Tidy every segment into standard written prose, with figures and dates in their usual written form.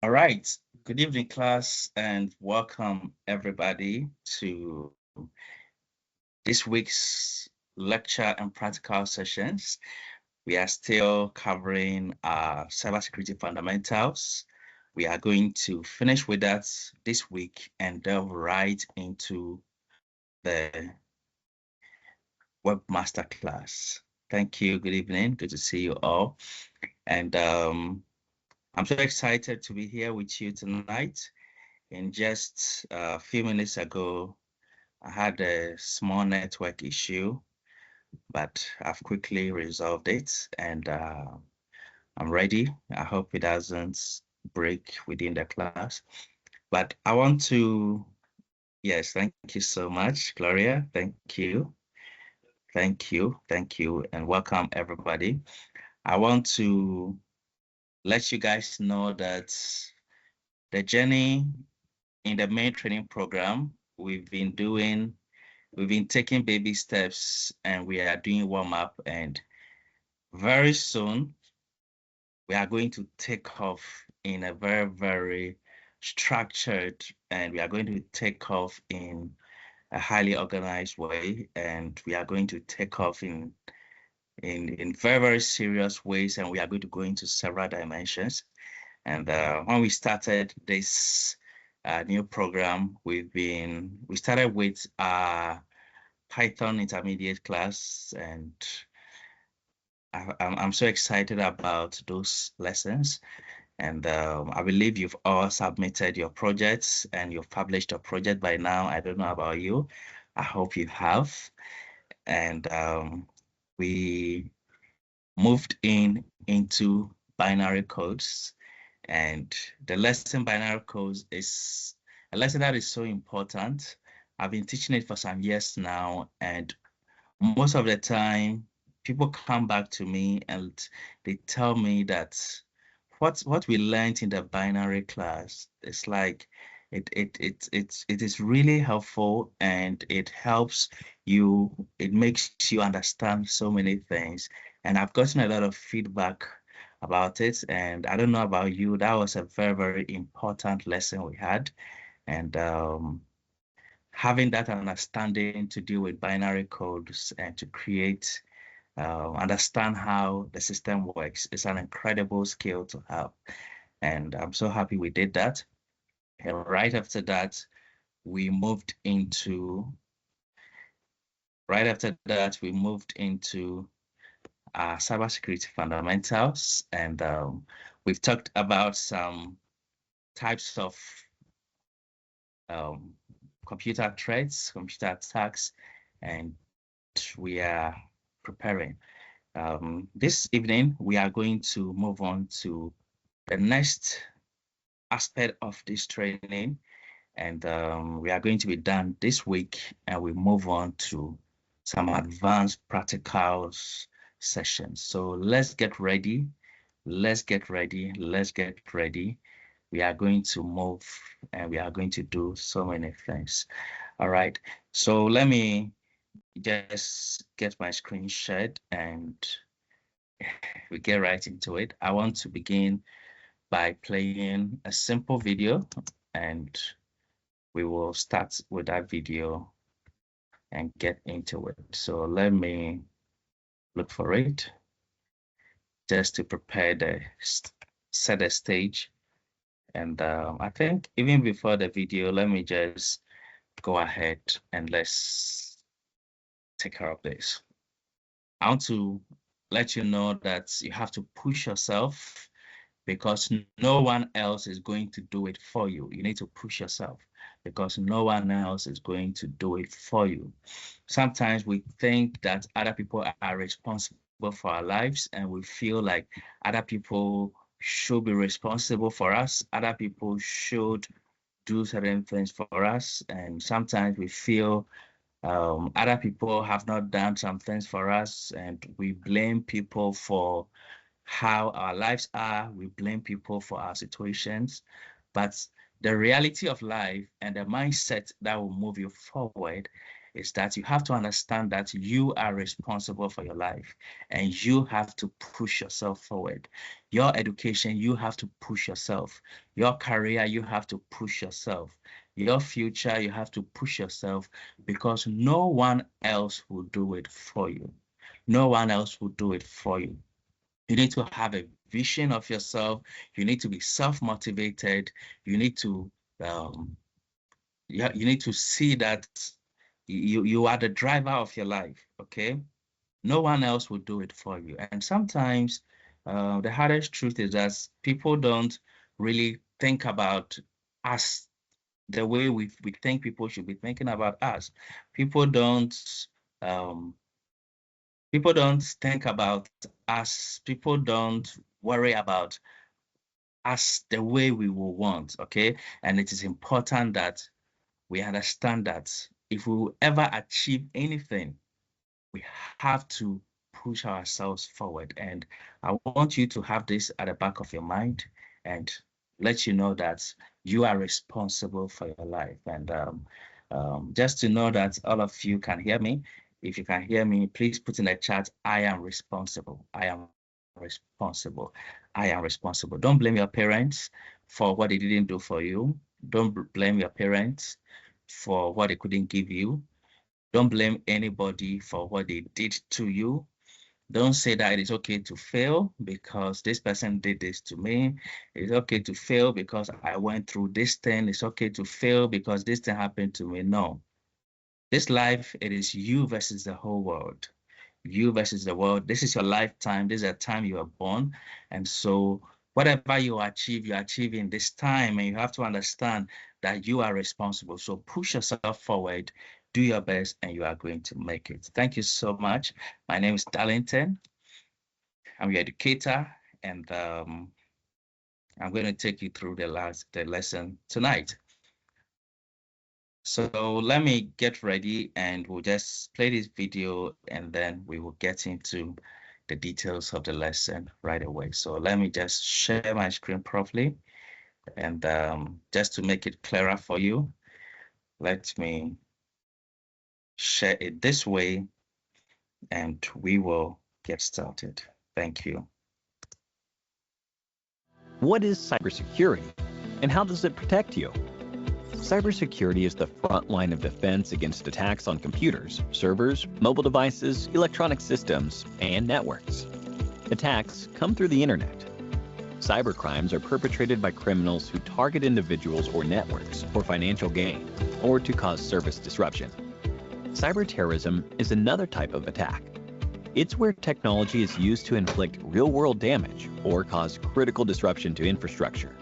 All right. Good evening, class, and welcome everybody to this week's lecture and practical sessions. We are still covering cybersecurity fundamentals. We are going to finish with that this week and delve right into the web masterclass. Thank you. Good evening. Good to see you all. And I'm so excited to be here with you tonight. In just a few minutes ago, I had a small network issue, but I've quickly resolved it and I'm ready. I hope it doesn't break within the class. But I want to, yes, thank you so much, Gloria. Thank you. Thank you. Thank you. And welcome, everybody. I want to let you guys know that the journey in the main training program we've been taking baby steps and we are doing warm up, and very soon we are going to take off in a very, very structured, and we are going to take off in a highly organized way, and we are going to take off in very, very serious ways, and we are going to go into several dimensions. And when we started this new program, we started with Python intermediate class, and I'm so excited about those lessons. And I believe you've all submitted your projects and you've published your project by now. I don't know about you. I hope you have. And we moved into binary codes. And the lesson binary codes is a lesson that is so important. I've been teaching it for some years now, and most of the time people come back to me and they tell me that what we learned in the binary class is like it is really helpful, and it helps you, it makes you understand so many things. And I've gotten a lot of feedback about it, and I don't know about you, that was a very, very important lesson we had. And having that understanding to deal with binary codes and to create, understand how the system works is an incredible skill to have. And I'm so happy we did that. And right after that, we moved into, right after that, we moved into cybersecurity fundamentals. And we've talked about some types of um, computer threats, computer attacks, and we are preparing. This evening, we are going to move on to the next aspect of this training, and we are going to be done this week, and we move on to some advanced practicals sessions. So let's get ready. Let's get ready. Let's get ready. We are going to move and we are going to do so many things. All right. So let me just get my screen shared and we get right into it. I want to begin by playing a simple video, and we will start with that video and get into it. So let me look for it just to prepare set the stage. And I think even before the video, let me just go ahead and let's take care of this. I want to let you know that you have to push yourself because no one else is going to do it for you. You need to push yourself because no one else is going to do it for you. Sometimes we think that other people are responsible for our lives, and we feel like other people should be responsible for us. Other people should do certain things for us. And sometimes we feel other people have not done some things for us, and we blame people for how our lives are. We blame people for our situations. But the reality of life and the mindset that will move you forward is that you have to understand that you are responsible for your life and you have to push yourself forward. Your education, you have to push yourself. Your career, you have to push yourself. Your future, you have to push yourself because no one else will do it for you. No one else will do it for you. You need to have a vision of yourself. You need to be self-motivated. You need to you need to see that you are the driver of your life. Okay, no one else will do it for you. And sometimes the hardest truth is that people don't really think about us the way we think people should be thinking about us. People don't um, people don't think about us. People don't worry about us the way we will want. Okay, and it is important that we understand that if we will ever achieve anything, we have to push ourselves forward. And I want you to have this at the back of your mind and let you know that you are responsible for your life. And just to know that all of you can hear me. If you can hear me, please put in the chat, I am responsible. I am responsible. I am responsible. Don't blame your parents for what they didn't do for you. Don't blame your parents for what they couldn't give you. Don't blame anybody for what they did to you. Don't say that it is okay to fail because this person did this to me. It's okay to fail because I went through this thing. It's okay to fail because this thing happened to me. No. This life, it is you versus the whole world. You versus the world. This is your lifetime. This is the time you are born. And so whatever you achieve in this time, and you have to understand that you are responsible. So push yourself forward, do your best, and you are going to make it. Thank you so much. My name is Darlington. I'm your educator, and I'm going to take you through the lesson tonight. So let me get ready and we'll just play this video and then we will get into the details of the lesson right away. So let me just share my screen properly and just to make it clearer for you, let me share it this way and we will get started. Thank you. What is cybersecurity and how does it protect you? Cybersecurity is the front line of defense against attacks on computers, servers, mobile devices, electronic systems, and networks. Attacks come through the internet. Cybercrimes are perpetrated by criminals who target individuals or networks for financial gain or to cause service disruption. Cyberterrorism is another type of attack. It's where technology is used to inflict real-world damage or cause critical disruption to infrastructure.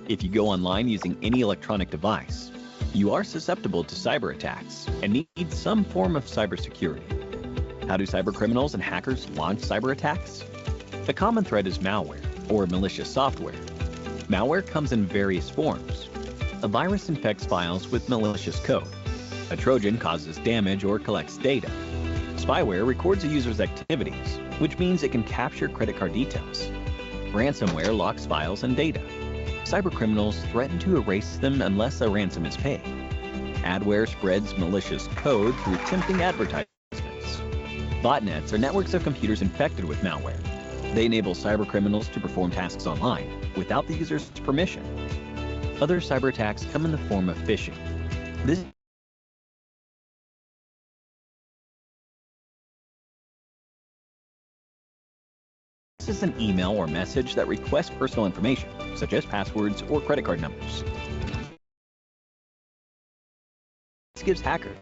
If you go online using any electronic device, you are susceptible to cyber attacks and need some form of cybersecurity. How do cybercriminals and hackers launch cyber attacks? The common thread is malware, or malicious software. Malware comes in various forms. A virus infects files with malicious code. A Trojan causes damage or collects data. Spyware records a user's activities, which means it can capture credit card details. Ransomware locks files and data. Cybercriminals threaten to erase them unless a ransom is paid. Adware spreads malicious code through tempting advertisements. Botnets are networks of computers infected with malware. They enable cybercriminals to perform tasks online without the user's permission. Other cyber attacks come in the form of phishing. This is an email or message that requests personal information, such as passwords or credit card numbers. This gives hackers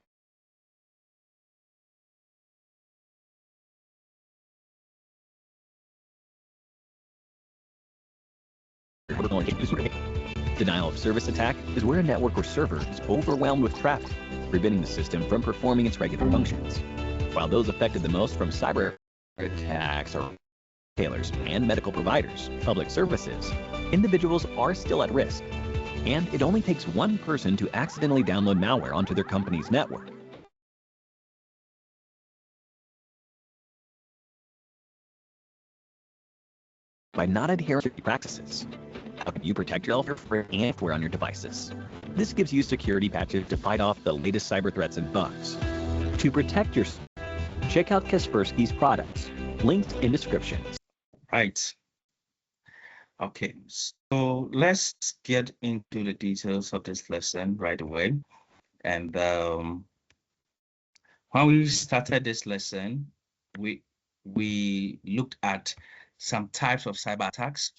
denial of service attack is where a network or server is overwhelmed with traffic, preventing the system from performing its regular functions. While those affected the most from cyber attacks are retailers and medical providers, public services, individuals are still at risk. And it only takes one person to accidentally download malware onto their company's network. By not adhering to practices. How can you protect yourself from software on your devices? This gives you security patches to fight off the latest cyber threats and bugs. To protect yourself, check out Kaspersky's products, linked in description. Right. Okay, so let's get into the details of this lesson right away. And when we started this lesson, we looked at some types of cyber attacks.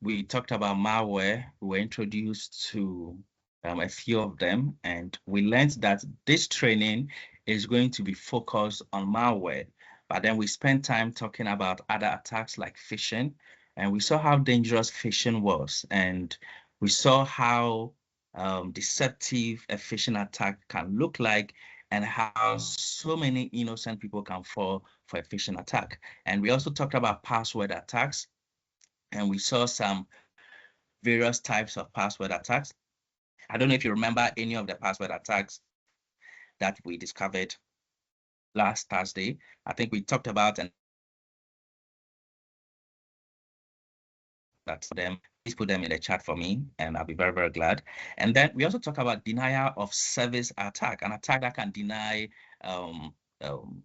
We talked about malware. We were introduced to a few of them, and we learned that this training is going to be focused on malware. But then we spent time talking about other attacks like phishing, and we saw how dangerous phishing was, and we saw how deceptive a phishing attack can look like, and how so many innocent people can fall for a phishing attack. And we also talked about password attacks, and we saw some various types of password attacks. I don't know if you remember any of the password attacks that we discovered last Thursday. I think we talked about and that them. Please put them in the chat for me, and I'll be very, very glad. And then we also talk about denial of service attack, an attack that can deny um, um,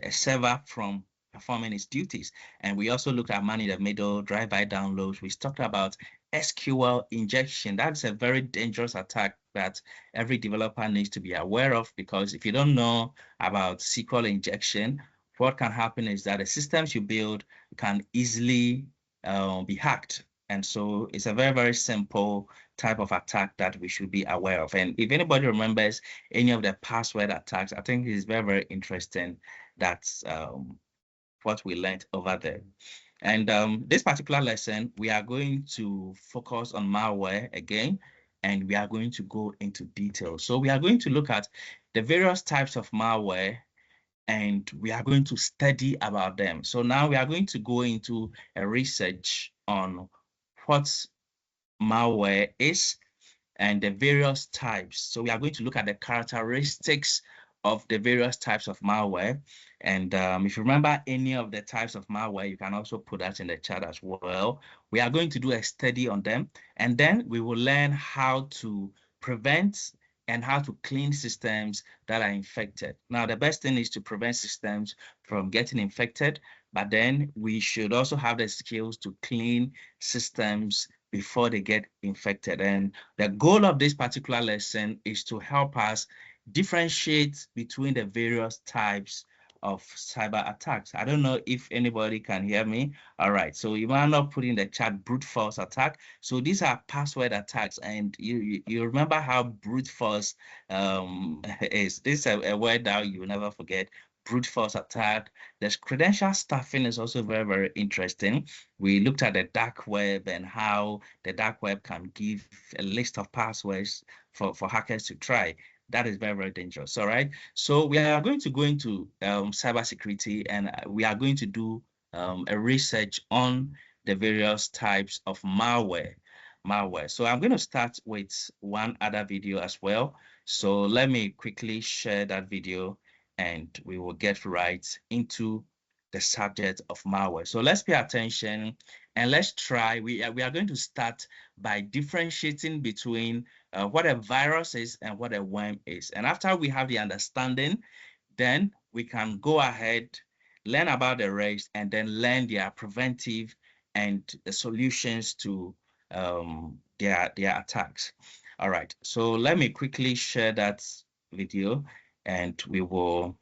a server from performing its duties. And we also looked at man in the middle, drive-by downloads. We talked about SQL injection. That's a very dangerous attack that every developer needs to be aware of, because if you don't know about SQL injection, what can happen is that the systems you build can easily be hacked. And so it's a very, very simple type of attack that we should be aware of. And if anybody remembers any of the password attacks, I think it's very, very interesting. That's what we learned over there. And this particular lesson, we are going to focus on malware again, and we are going to go into detail. So we are going to look at the various types of malware, and we are going to study about them. So now we are going to go into a research on what malware is and the various types. So we are going to look at the characteristics of the various types of malware. And if you remember any of the types of malware, you can also put that in the chat as well. We are going to do a study on them, and then we will learn how to prevent and how to clean systems that are infected. Now, the best thing is to prevent systems from getting infected, but then we should also have the skills to clean systems before they get infected. And the goal of this particular lesson is to help us differentiate between the various types of cyber attacks. I don't know if anybody can hear me. All right, so you might not put in the chat brute force attack. So these are password attacks, and you remember how brute force is. This is a word that you will never forget. Brute force attack. There's credential stuffing is also very, very interesting. We looked at the dark web and how the dark web can give a list of passwords for hackers to try. That is very, very dangerous. All right. So we are going to go into cybersecurity, and we are going to do a research on the various types of malware. So I'm going to start with one other video as well. So let me quickly share that video, and we will get right into the subject of malware. So let's pay attention and let's try. We are going to start by differentiating between what a virus is and what a worm is. And after we have the understanding, then we can go ahead, learn about the rest, and then learn their preventive and the solutions to their attacks. All right, so let me quickly share that video, and we will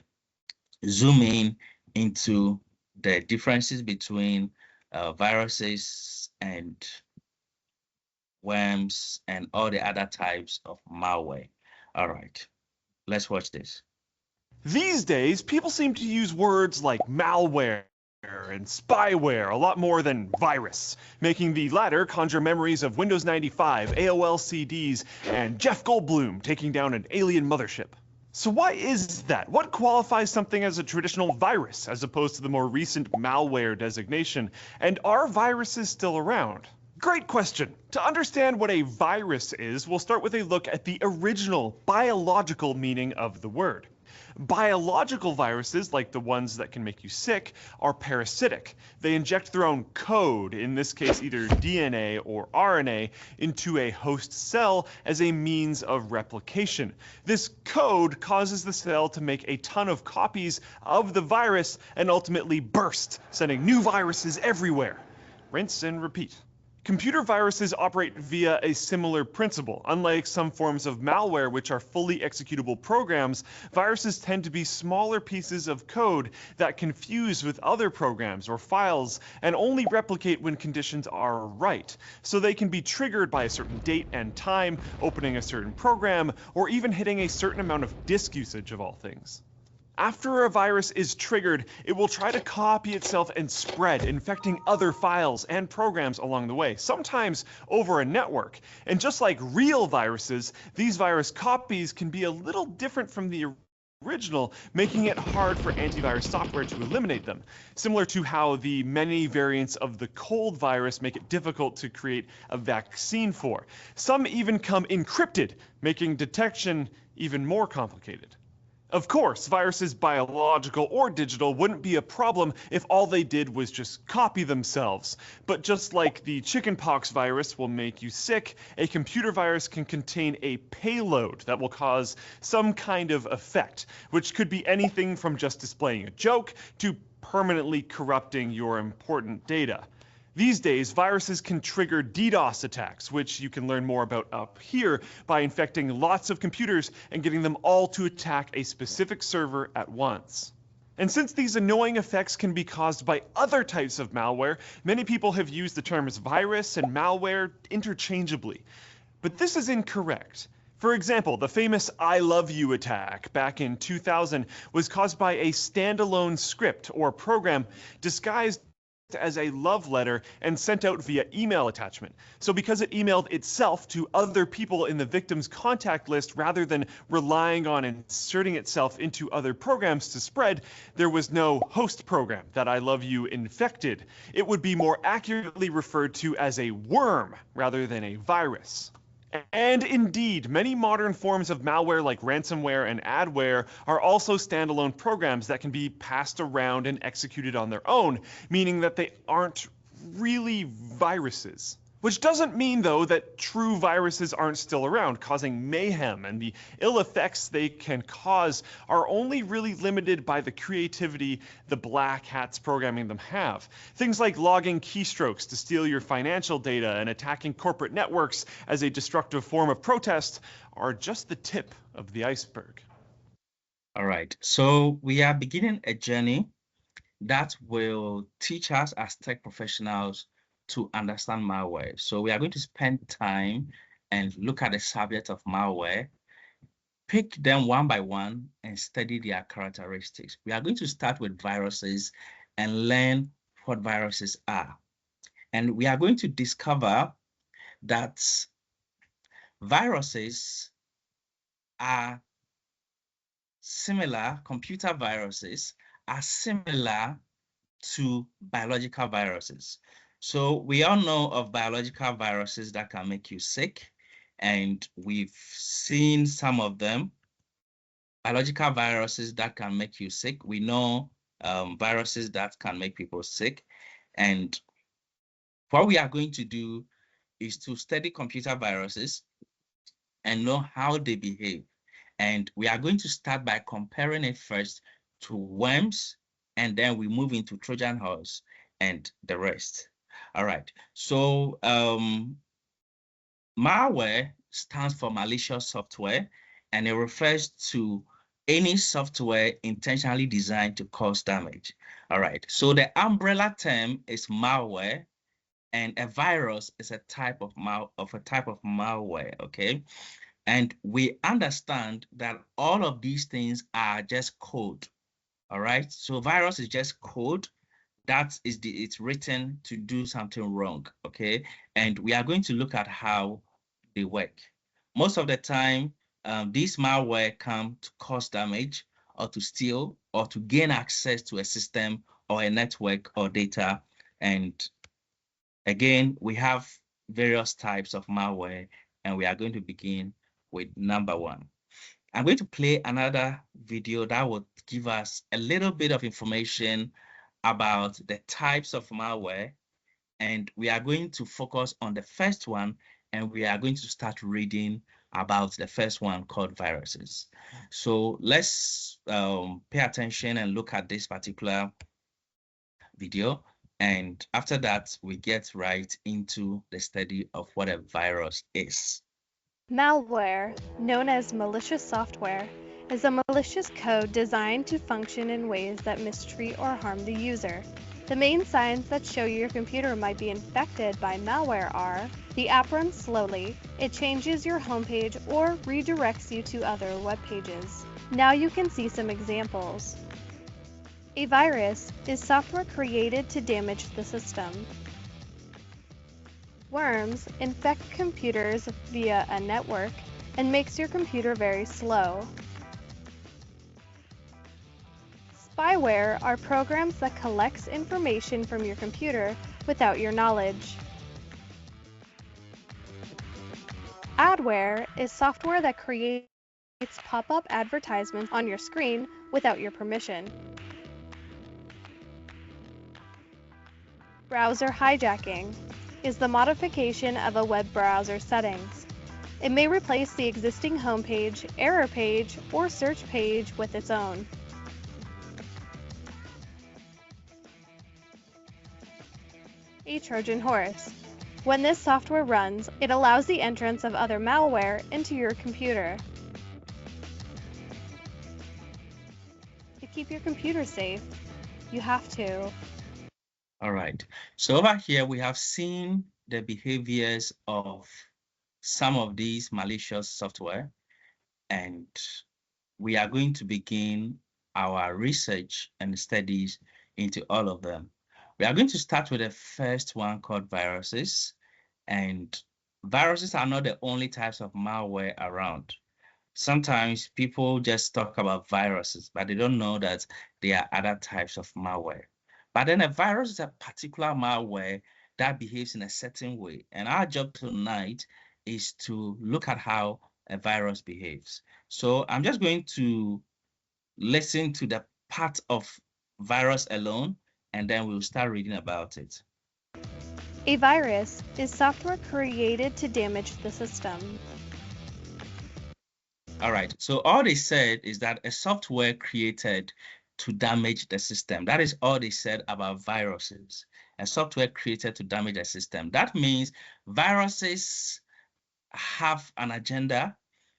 zoom in into the differences between viruses and worms and all the other types of malware. All right, let's watch this. These days, people seem to use words like malware and spyware a lot more than virus, making the latter conjure memories of Windows 95, AOL CDs, and Jeff Goldblum taking down an alien mothership. So why is that? What qualifies something as a traditional virus as opposed to the more recent malware designation? And are viruses still around? Great question. To understand what a virus is, we'll start with a look at the original biological meaning of the word. Biological viruses, like the ones that can make you sick, are parasitic. They inject their own code, in this case either DNA or RNA, into a host cell as a means of replication. This code causes the cell to make a ton of copies of the virus and ultimately burst, sending new viruses everywhere. Rinse and repeat. Computer viruses operate via a similar principle. Unlike some forms of malware, which are fully executable programs, viruses tend to be smaller pieces of code that can fuse with other programs or files and only replicate when conditions are right. So they can be triggered by a certain date and time, opening a certain program, or even hitting a certain amount of disk usage of all things. After a virus is triggered, it will try to copy itself and spread, infecting other files and programs along the way, sometimes over a network. And just like real viruses, these virus copies can be a little different from the original, making it hard for antivirus software to eliminate them. Similar to how the many variants of the cold virus make it difficult to create a vaccine for. Some even come encrypted, making detection even more complicated. Of course, viruses, biological or digital, wouldn't be a problem if all they did was just copy themselves. But just like the chickenpox virus will make you sick, a computer virus can contain a payload that will cause some kind of effect, which could be anything from just displaying a joke to permanently corrupting your important data. These days, viruses can trigger DDoS attacks, which you can learn more about up here by infecting lots of computers and getting them all to attack a specific server at once. And since these annoying effects can be caused by other types of malware, many people have used the terms virus and malware interchangeably. But this is incorrect. For example, the famous I love you attack back in 2000 was caused by a standalone script or program disguised as a love letter and sent out via email attachment. So because it emailed itself to other people in the victim's contact list rather than relying on inserting itself into other programs to spread, there was no host program that I love you infected. It would be more accurately referred to as a worm rather than a virus. And indeed, many modern forms of malware like ransomware and adware are also standalone programs that can be passed around and executed on their own, meaning that they aren't really viruses. Which doesn't mean, though, that true viruses aren't still around, causing mayhem, and the ill effects they can cause are only really limited by the creativity the black hats programming them have. Things like logging keystrokes to steal your financial data and attacking corporate networks as a destructive form of protest are just the tip of the iceberg. All right, so we are beginning a journey that will teach us as tech professionals to understand malware. So we are going to spend time and look at the subject of malware, pick them one by one and study their characteristics. We are going to start with viruses and learn what viruses are. And we are going to discover that viruses are similar, computer viruses are similar to biological viruses. So we all know of biological viruses that can make you sick, and we've seen some of them. Biological viruses that can make you sick. We know viruses that can make people sick. And what we are going to do is to study computer viruses and know how they behave. And we are going to start by comparing it first to worms, and then we move into Trojan horse and the rest. All right, so malware stands for malicious software, and it refers to any software intentionally designed to cause damage. All right, so the umbrella term is malware, and a virus is a type of malware, okay? And we understand that all of these things are just code. All right, so virus is just code that is it's written to do something wrong, okay? And we are going to look at how they work. Most of the time, these malware come to cause damage or to steal or to gain access to a system or a network or data. And again, we have various types of malware, and we are going to begin with number one. I'm going to play another video that will give us a little bit of information about the types of malware. And we are going to focus on the first one, and we are going to start reading about the first one called viruses. So let's pay attention and look at this particular video. And after that, we get right into the study of what a virus is. Malware, known as malicious software, is a malicious code designed to function in ways that mistreat or harm the user. The main signs that show your computer might be infected by malware are: the app runs slowly, it changes your homepage or redirects you to other web pages. Now you can see some examples. A virus is software created to damage the system. Worms infect computers via a network and makes your computer very slow. Spyware are programs that collects information from your computer without your knowledge. Adware is software that creates pop-up advertisements on your screen without your permission. Browser hijacking is the modification of a web browser settings. It may replace the existing homepage, error page, or search page with its own. A Trojan horse. When this software runs, it allows the entrance of other malware into your computer. To keep your computer safe, you have to. All right, so over here we have seen the behaviors of some of these malicious software, and we are going to begin our research and studies into all of them. We are going to start with the first one called viruses, and viruses are not the only types of malware around. Sometimes people just talk about viruses, but they don't know that there are other types of malware. But then a virus is a particular malware that behaves in a certain way. And our job tonight is to look at how a virus behaves. So I'm just going to listen to the part of virus alone, and then we'll start reading about it. A virus is software created to damage the system. All right, so all they said is that a software created to damage the system. That is all they said about viruses. A software created to damage the system. That means viruses have an agenda,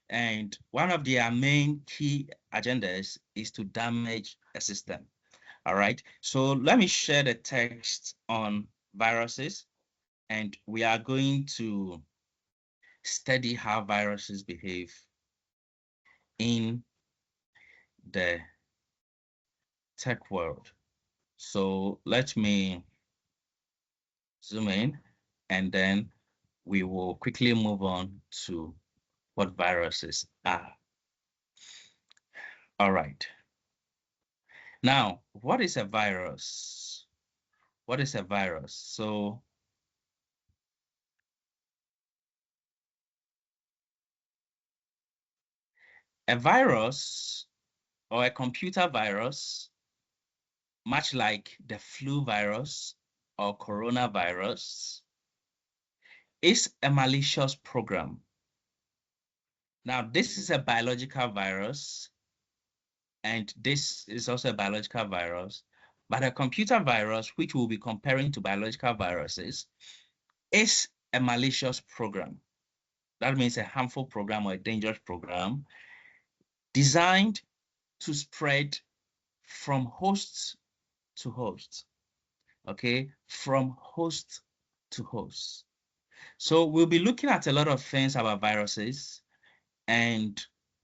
and one of their main key agendas is to damage a system. All right, so let me share the text on viruses, and we are going to study how viruses behave in the tech world. So let me zoom in, and then we will quickly move on to what viruses are. All right. Now, what is a virus? What is a virus? So a virus or a computer virus, much like the flu virus or coronavirus, is a malicious program. Now, this is a biological virus, and this is also a biological virus, but a computer virus, which we'll be comparing to biological viruses, is a malicious program. That means a harmful program or a dangerous program designed to spread from hosts to hosts, okay? From host to host. So we'll be looking at a lot of things about viruses, and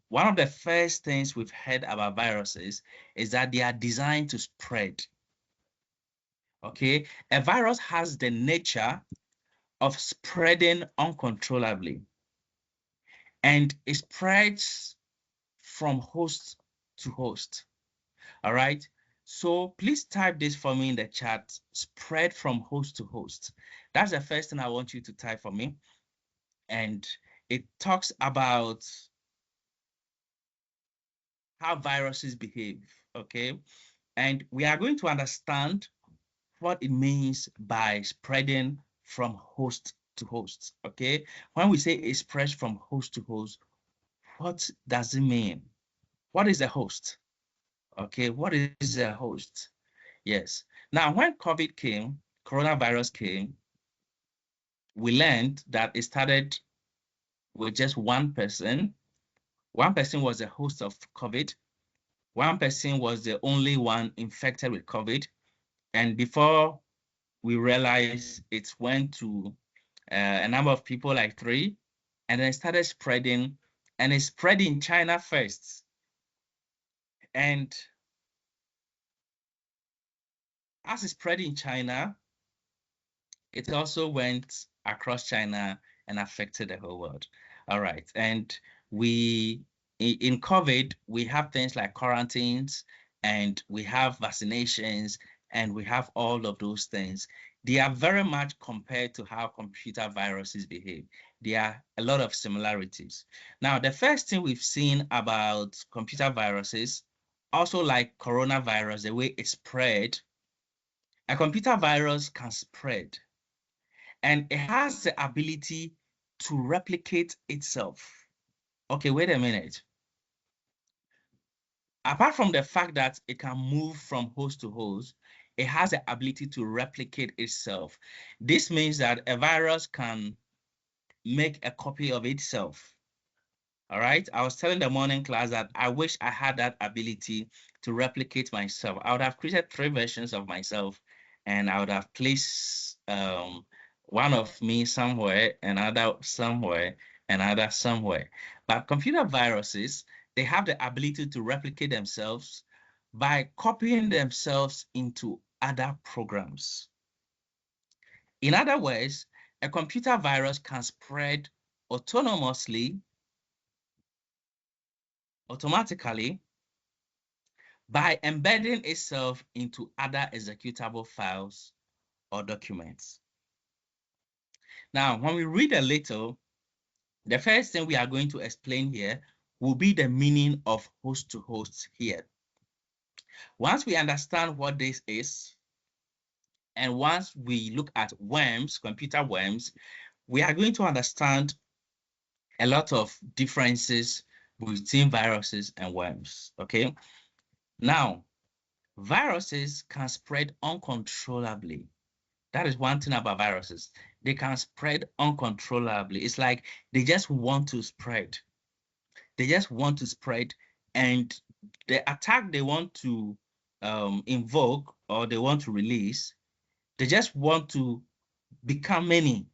one of the first things we've heard about viruses is that they are designed to spread. Okay, a virus has the nature of spreading uncontrollably, and it spreads from host to host. All right, so please type this for me in the chat: spread from host to host. That's the first thing I want you to type for me. And it talks about how viruses behave, okay? And we are going to understand what it means by spreading from host to host, okay? When we say it spreads from host to host, what does it mean? What is a host? Okay, what is a host? Yes. Now, when COVID came, coronavirus came, we learned that it started with just one person. One person was the host of COVID. One person was the only one infected with COVID. And before we realized, it went to a number of people, like 3, and then it started spreading, and it spread in China first. And as it spread in China, it also went across China and affected the whole world. All right. And in COVID, we have things like quarantines, and we have vaccinations, and we have all of those things. They are very much compared to how computer viruses behave. There are a lot of similarities. Now, the first thing we've seen about computer viruses, also like coronavirus, the way it spread, a computer virus can spread, and it has the ability to replicate itself. Okay, wait a minute. Apart from the fact that it can move from host to host, it has the ability to replicate itself. This means that a virus can make a copy of itself. All right. I was telling the morning class that I wish I had that ability to replicate myself. I would have created 3 versions of myself, and I would have placed one of me somewhere, another somewhere, another somewhere. But computer viruses, they have the ability to replicate themselves by copying themselves into other programs. In other words, a computer virus can spread autonomously, automatically, by embedding itself into other executable files or documents. Now, when we read a little, the first thing we are going to explain here will be the meaning of host to host here. Once we understand what this is, and once we look at worms, computer worms, we are going to understand a lot of differences between viruses and worms, okay? Now, viruses can spread uncontrollably. That is one thing about viruses. They can spread uncontrollably. It's like they just want to spread. They just want to spread, and the attack they want to invoke, or they want to release, they just want to become many,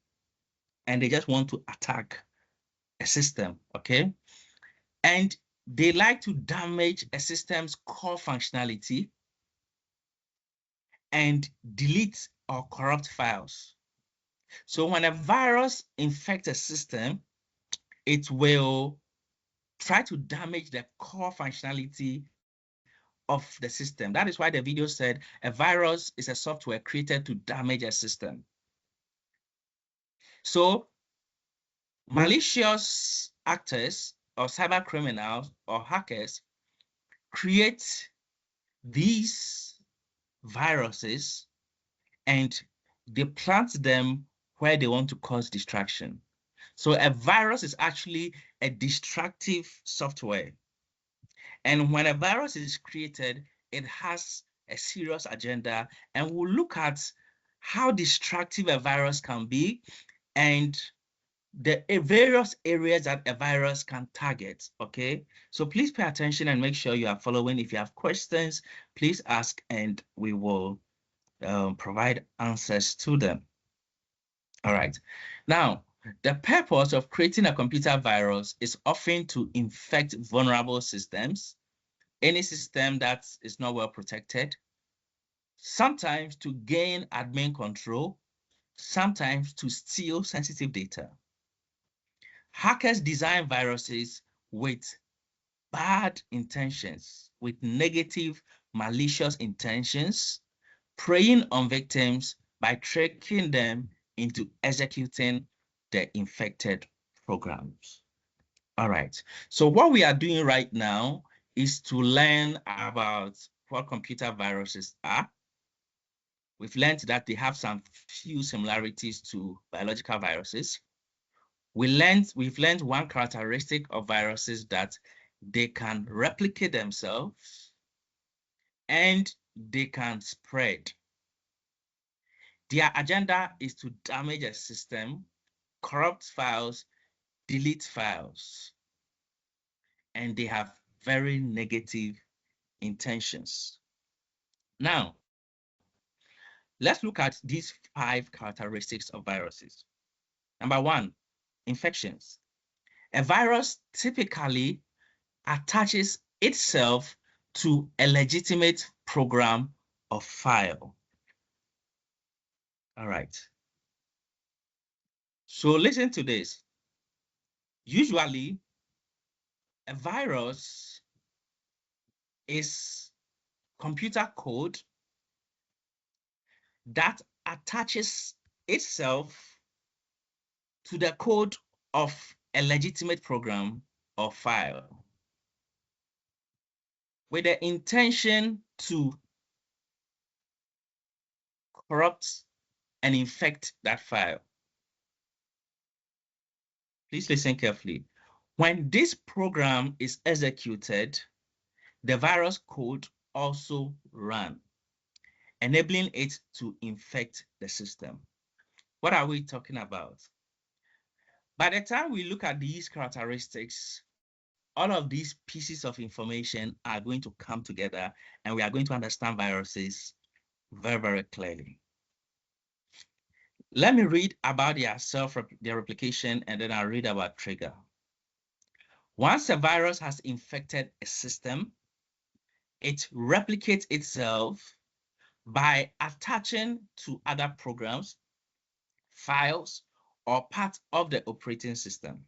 and they just want to attack a system, okay? And they like to damage a system's core functionality and delete or corrupt files. So when a virus infects a system, it will try to damage the core functionality of the system. That is why the video said a virus is a software created to damage a system. So malicious actors or cyber criminals or hackers create these viruses, and they plant them where they want to cause distraction. So a virus is actually a destructive software. And when a virus is created, it has a serious agenda, and we'll look at how destructive a virus can be and the various areas that a virus can target, okay? So please pay attention and make sure you are following. If you have questions, please ask, and we will provide answers to them. All right. Now, the purpose of creating a computer virus is often to infect vulnerable systems, any system that is not well protected, sometimes to gain admin control, sometimes to steal sensitive data. Hackers design viruses with bad intentions, with negative, malicious intentions, preying on victims by tricking them into executing the infected programs. All right. So what we are doing right now is to learn about what computer viruses are. We've learned that they have some few similarities to biological viruses. We've learned one characteristic of viruses, that they can replicate themselves and they can spread. Their agenda is to damage a system, corrupt files, delete files, and they have very negative intentions. Now, let's look at these 5 characteristics of viruses. Number 1, infections. A virus typically attaches itself to a legitimate program or file. All right. So listen to this. Usually, a virus is computer code that attaches itself to the code of a legitimate program or file with the intention to corrupt and infect that file. Please listen carefully. When this program is executed, the virus code also runs, enabling it to infect the system. What are we talking about? By the time we look at these characteristics, all of these pieces of information are going to come together, and we are going to understand viruses very, very clearly. Let me read about their replication, and then I'll read about trigger. Once a virus has infected a system, it replicates itself by attaching to other programs, files, or parts of the operating system.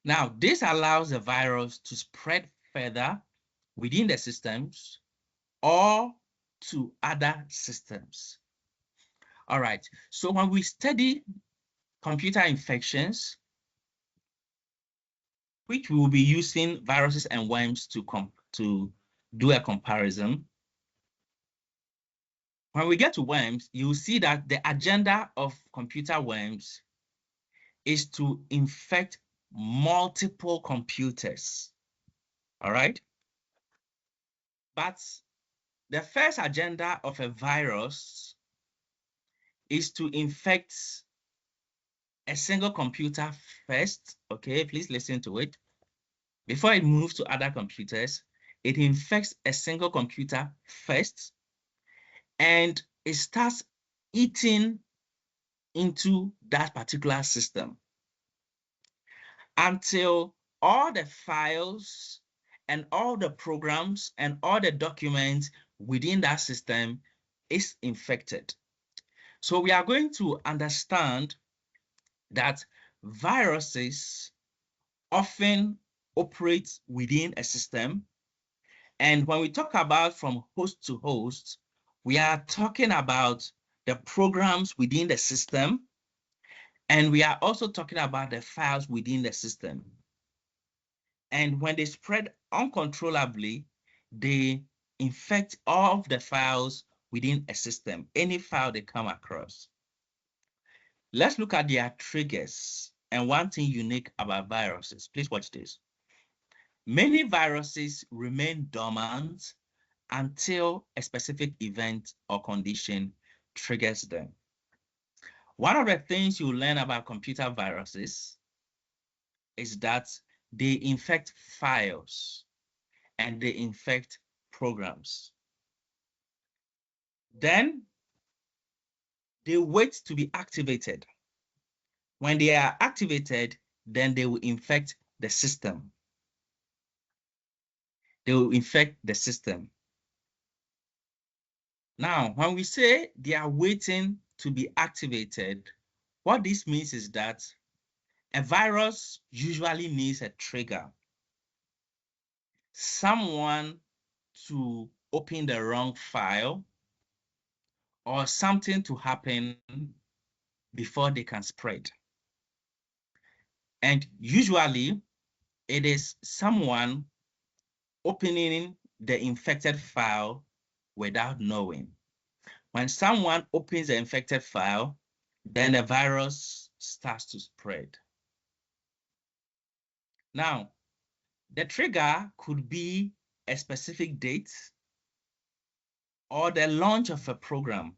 Now, this allows the virus to spread further within the systems or to other systems. All right, so when we study computer infections, which we will be using viruses and worms to do a comparison. When we get to worms, you see that the agenda of computer worms is to infect multiple computers. All right? But the first agenda of a virus is to infect a single computer first. Okay, please listen to it. Before it moves to other computers, it infects a single computer first, and it starts eating into that particular system until all the files and all the programs and all the documents within that system is infected. So we are going to understand that viruses often operate within a system. And when we talk about from host to host, we are talking about the programs within the system, and we are also talking about the files within the system. And when they spread uncontrollably, they infect all of the files within a system, any file they come across. Let's look at their triggers and one thing unique about viruses. Please watch this. Many viruses remain dormant until a specific event or condition triggers them. One of the things you learn about computer viruses is that they infect files and they infect programs. Then they wait to be activated. When they are activated, then they will infect the system. They will infect the system. Now, when we say they are waiting to be activated, what this means is that a virus usually needs a trigger, someone to open the wrong file or something to happen before they can spread. And usually it is someone opening the infected file without knowing. When someone opens the infected file, then the virus starts to spread. Now, the trigger could be a specific date or the launch of a program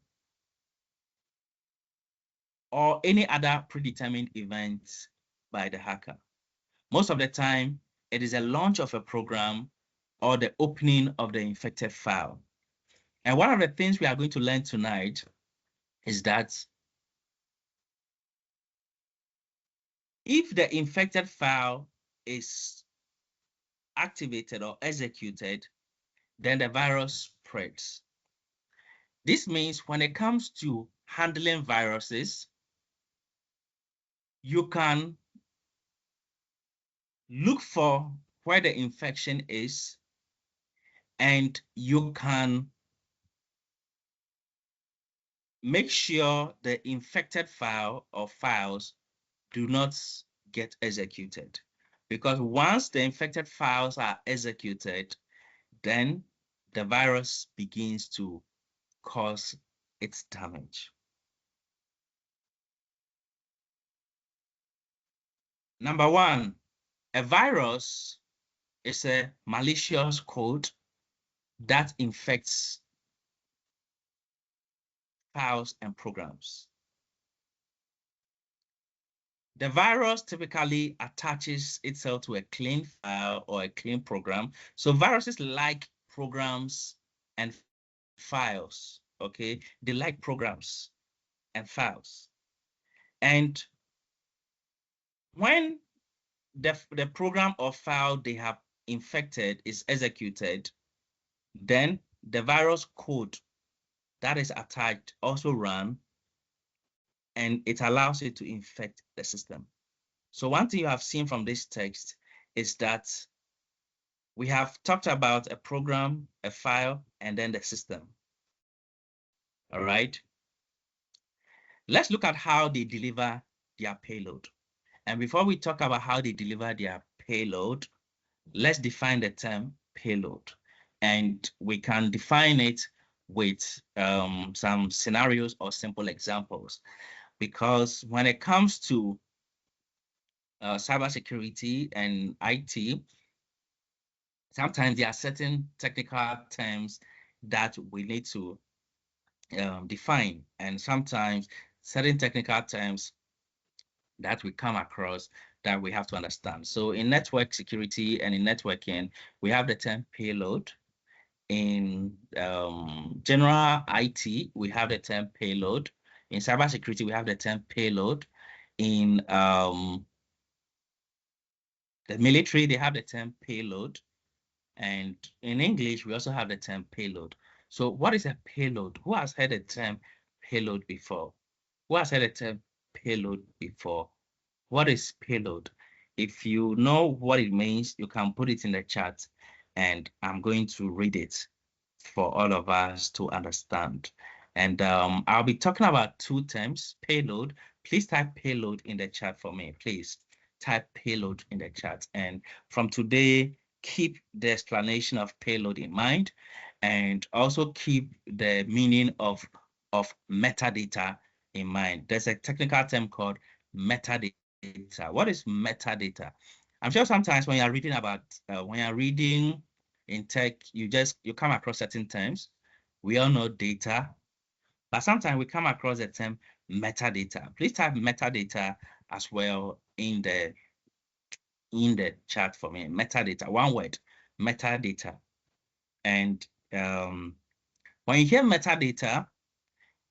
or any other predetermined event by the hacker. Most of the time, it is a launch of a program or the opening of the infected file. And one of the things we are going to learn tonight is that if the infected file is activated or executed, then the virus spreads. This means when it comes to handling viruses, you can look for where the infection is, and you can make sure the infected file or files do not get executed. Because once the infected files are executed, then the virus begins to cause its damage. Number one, a virus is a malicious code that infects files and programs. The virus typically attaches itself to a clean file or a clean program. So viruses like programs and files, okay? They like programs and files. And when the program or file they have infected is executed, then the virus code that is attached also run, and it allows it to infect the system. So one thing you have seen from this text is that we have talked about a program, a file, and then the system. All right. Let's look at how they deliver their payload. And before we talk about how they deliver their payload, let's define the term payload. And we can define it with some scenarios or simple examples. Because when it comes to cybersecurity and IT, sometimes there are certain technical terms that we need to define, and sometimes certain technical terms that we come across that we have to understand. So in network security and in networking, we have the term payload. In general IT, we have the term payload. In cybersecurity, we have the term payload. In the military, they have the term payload. And in English, we also have the term payload. So what is a payload? Who has heard the term payload before? Who has heard the term payload before? What is payload? If you know what it means, you can put it in the chat, and I'm going to read it for all of us to understand. And I'll be talking about two terms, payload. Please type payload in the chat for me. Please type payload in the chat. And from today, keep the explanation of payload in mind, and also keep the meaning of metadata in mind. There's a technical term called metadata. What is metadata? I'm sure sometimes when you're reading about, when you're reading in tech, you come across certain terms. We all know data, but sometimes we come across the term metadata. Please type metadata as well in the chat for me. Metadata, one word, metadata. And when you hear metadata,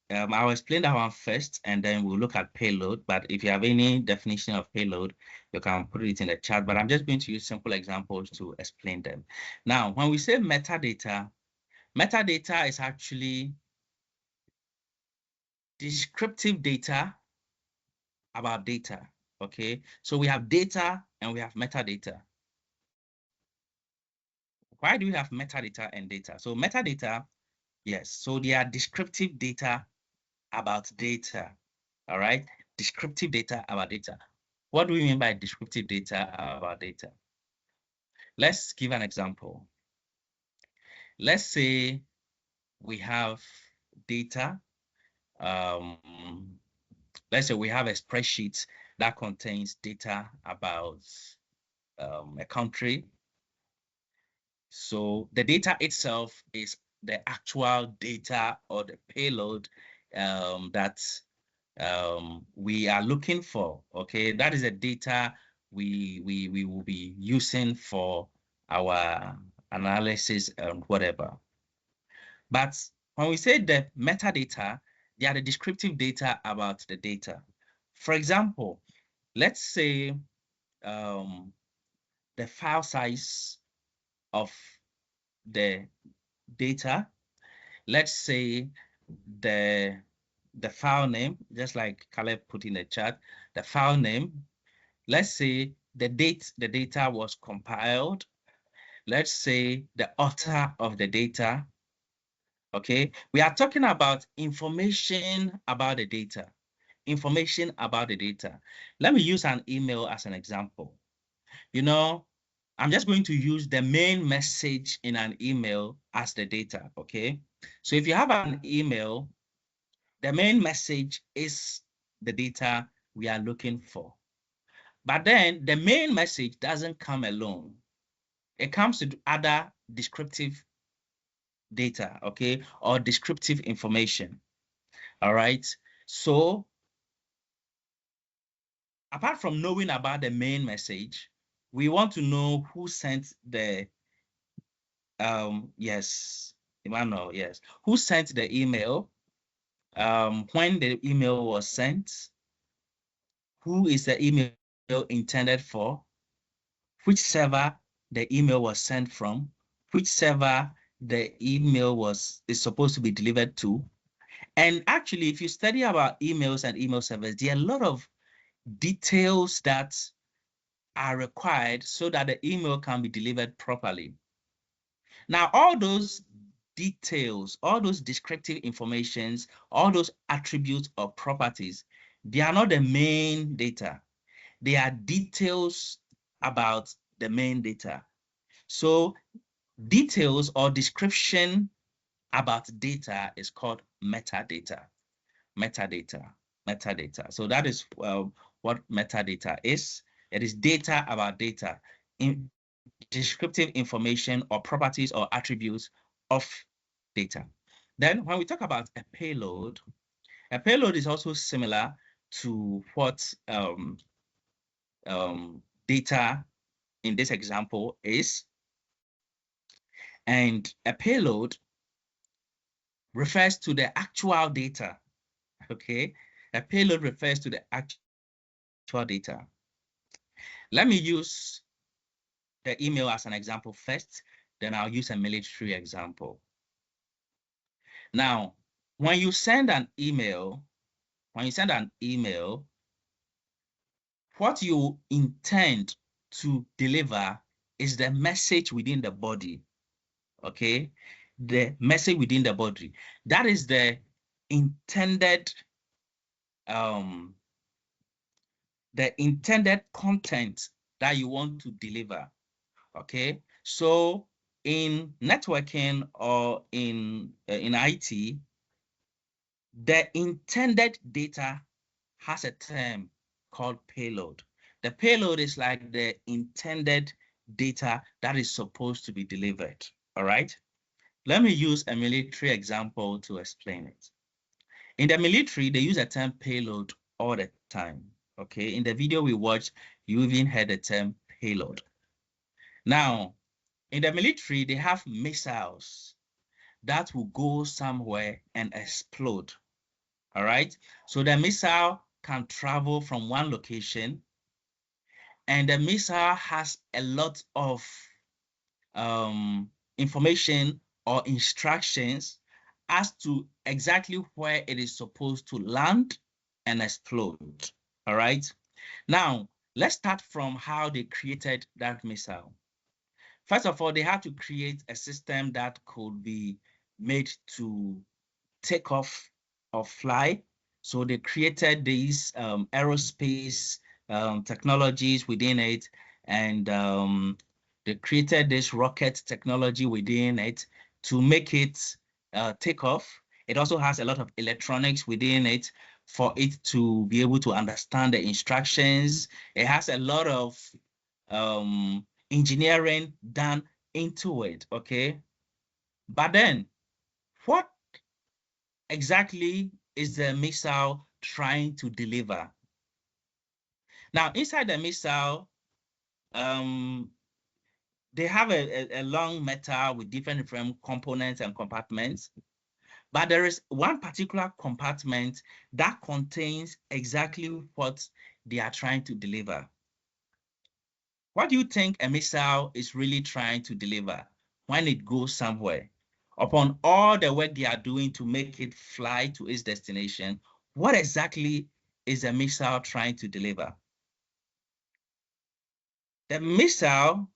I'll explain that one first, and then we'll look at payload. But if you have any definition of payload, you can put it in the chat. But I'm just going to use simple examples to explain them. Now, when we say metadata, metadata is actually descriptive data about data. Okay, so we have data and we have metadata. Why do we have metadata and data? So metadata, yes, so they are descriptive data about data. All right, descriptive data about data. What do we mean by descriptive data about data? Let's give an example. let's say we have data. Let's say we have a spreadsheet that contains data about a country. So the data itself is the actual data or the payload that we are looking for. Okay, that is the data we will be using for our analysis and whatever. But when we say the metadata, they are the descriptive data about the data. For example, let's say the file size of the data. Let's say the file name, just like Caleb put in the chat, the file name. Let's say the date the data was compiled. Let's say the author of the data. Okay, we are talking about information about the data. Information about the data. Let me use an email as an example. You know, I'm just going to use the main message in an email as the data, okay? So if you have an email, the main message is the data we are looking for. But then the main message doesn't come alone. It comes with other descriptive data, okay, or descriptive information, all right? So apart from knowing about the main message, we want to know who sent the yes, Emmanuel, yes. Who sent the email? When the email was sent? Who is the email intended for? Which server the email was sent from? Which server the email is supposed to be delivered to? And actually, if you study about emails and email servers, there are a lot of details that are required so that the email can be delivered properly. Now, all those details, all those descriptive informations, all those attributes or properties, they are not the main data. They are details about the main data. So details or description about data is called metadata. Metadata. Metadata. So that is what metadata is. It is data about data. Descriptive information or properties or attributes of data. Then when we talk about a payload is also similar to what data in this example is. And a payload refers to the actual data, okay? A payload refers to the actual data. Let me use the email as an example first, then I'll use a military example. Now, when you send an email, what you intend to deliver is the message within the body, okay? The message within the body. That is the intended content that you want to deliver, okay? So in networking or in IT, the intended data has a term called payload. The payload is like the intended data that is supposed to be delivered, all right? Let me use a military example to explain it. In the military, they use the term payload all the time, okay? In the video we watched, you even heard the term payload. Now, in the military, they have missiles that will go somewhere and explode, all right? So the missile can travel from one location, and the missile has a lot of information or instructions as to exactly where it is supposed to land and explode, all right? Now, let's start from how they created that missile. First of all, they had to create a system that could be made to take off or fly. So they created these aerospace technologies within it, and they created this rocket technology within it. to make it take off. It also has a lot of electronics within it for it to be able to understand the instructions. It has a lot of engineering done into it, okay? But then, what exactly is the missile trying to deliver? Now, inside the missile, they have a long metal with different components and compartments. But there is one particular compartment that contains exactly what they are trying to deliver. What do you think a missile is really trying to deliver when it goes somewhere? Upon all the work they are doing to make it fly to its destination, what exactly is a missile trying to deliver? The missile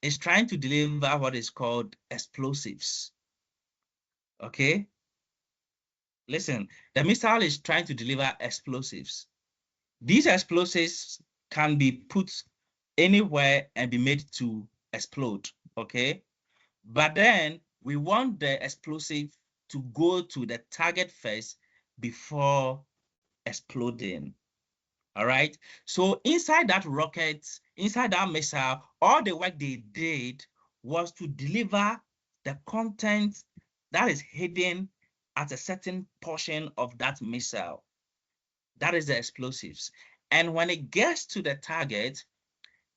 is trying to deliver what is called explosives. Okay? Listen, the missile is trying to deliver explosives. These explosives can be put anywhere and be made to explode, okay? But then we want the explosive to go to the target first before exploding, all right? So inside that rocket, inside that missile, all the work they did was to deliver the content that is hidden at a certain portion of that missile. That is the explosives. And when it gets to the target,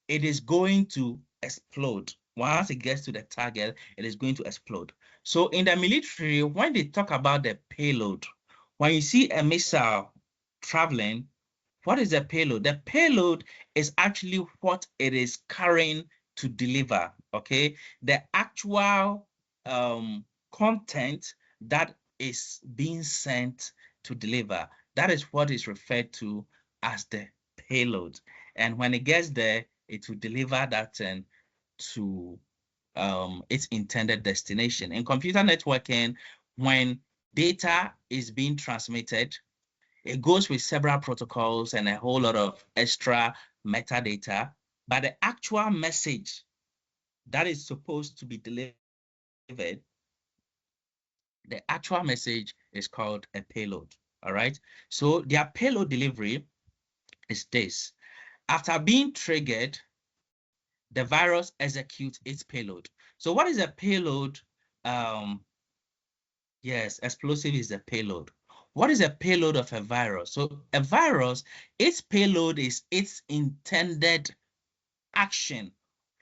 it is going to explode. Once it gets to the target, it is going to explode. So in the military, when they talk about the payload, when you see a missile traveling, what is the payload? The payload is actually what it is carrying to deliver, okay? The actual content that is being sent to deliver. That is what is referred to as the payload. And when it gets there, it will deliver that thing to its intended destination. In computer networking, when data is being transmitted, it goes with several protocols and a whole lot of extra metadata, but the actual message that is supposed to be delivered, the actual message is called a payload, all right? So their payload delivery is this. After being triggered, the virus executes its payload. So what is a payload? Yes, explosive is a payload. What is a payload of a virus? So a virus, its payload is its intended action,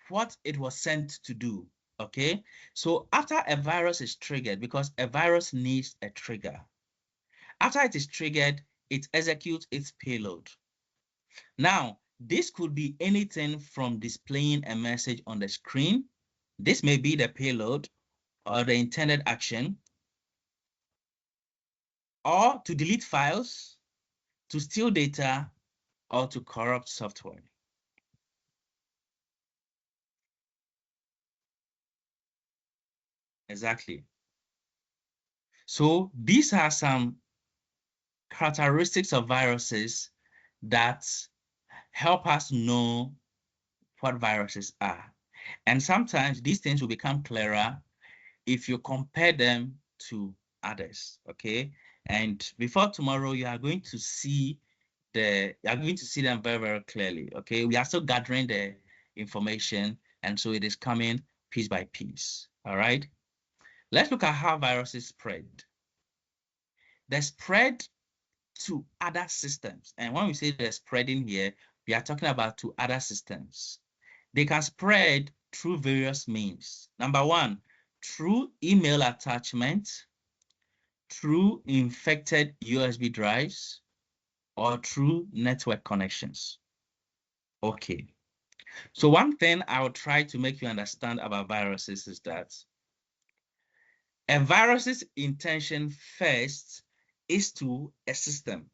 what it was sent to do, okay? So after a virus is triggered, because a virus needs a trigger, after it is triggered, it executes its payload. Now, this could be anything from displaying a message on the screen. This may be the payload or the intended action, or to delete files, to steal data, or to corrupt software. Exactly. So these are some characteristics of viruses that help us know what viruses are. And sometimes these things will become clearer if you compare them to others, okay? And before tomorrow, you are going to see them very, very clearly, okay? We are still gathering the information, and so it is coming piece by piece, all right? Let's look at how viruses spread. They spread to other systems. And when we say they're spreading here, we are talking about to other systems. They can spread through various means. Number one, through email attachment, through infected USB drives, or through network connections. Okay. So one thing I will try to make you understand about viruses is that a virus's intention first is to a system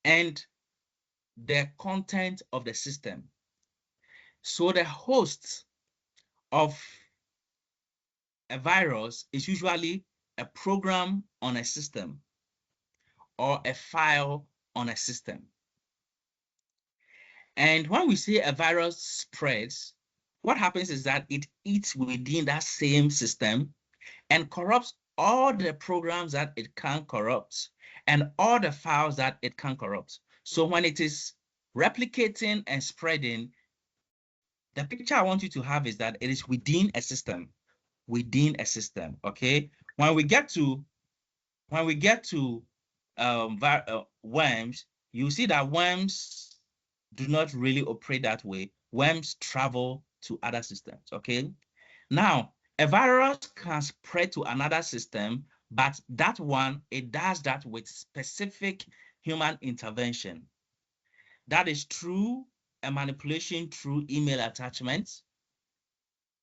and the content of the system. So the host of a virus is usually a program on a system or a file on a system. And when we say a virus spreads, what happens is that it eats within that same system and corrupts all the programs that it can corrupt and all the files that it can corrupt. So when it is replicating and spreading, the picture I want you to have is that it is within a system, okay? When we get to worms, you see that worms do not really operate that way. Worms travel to other systems, okay? Now, a virus can spread to another system, but that one, it does that with specific human intervention. That is through a manipulation through email attachments.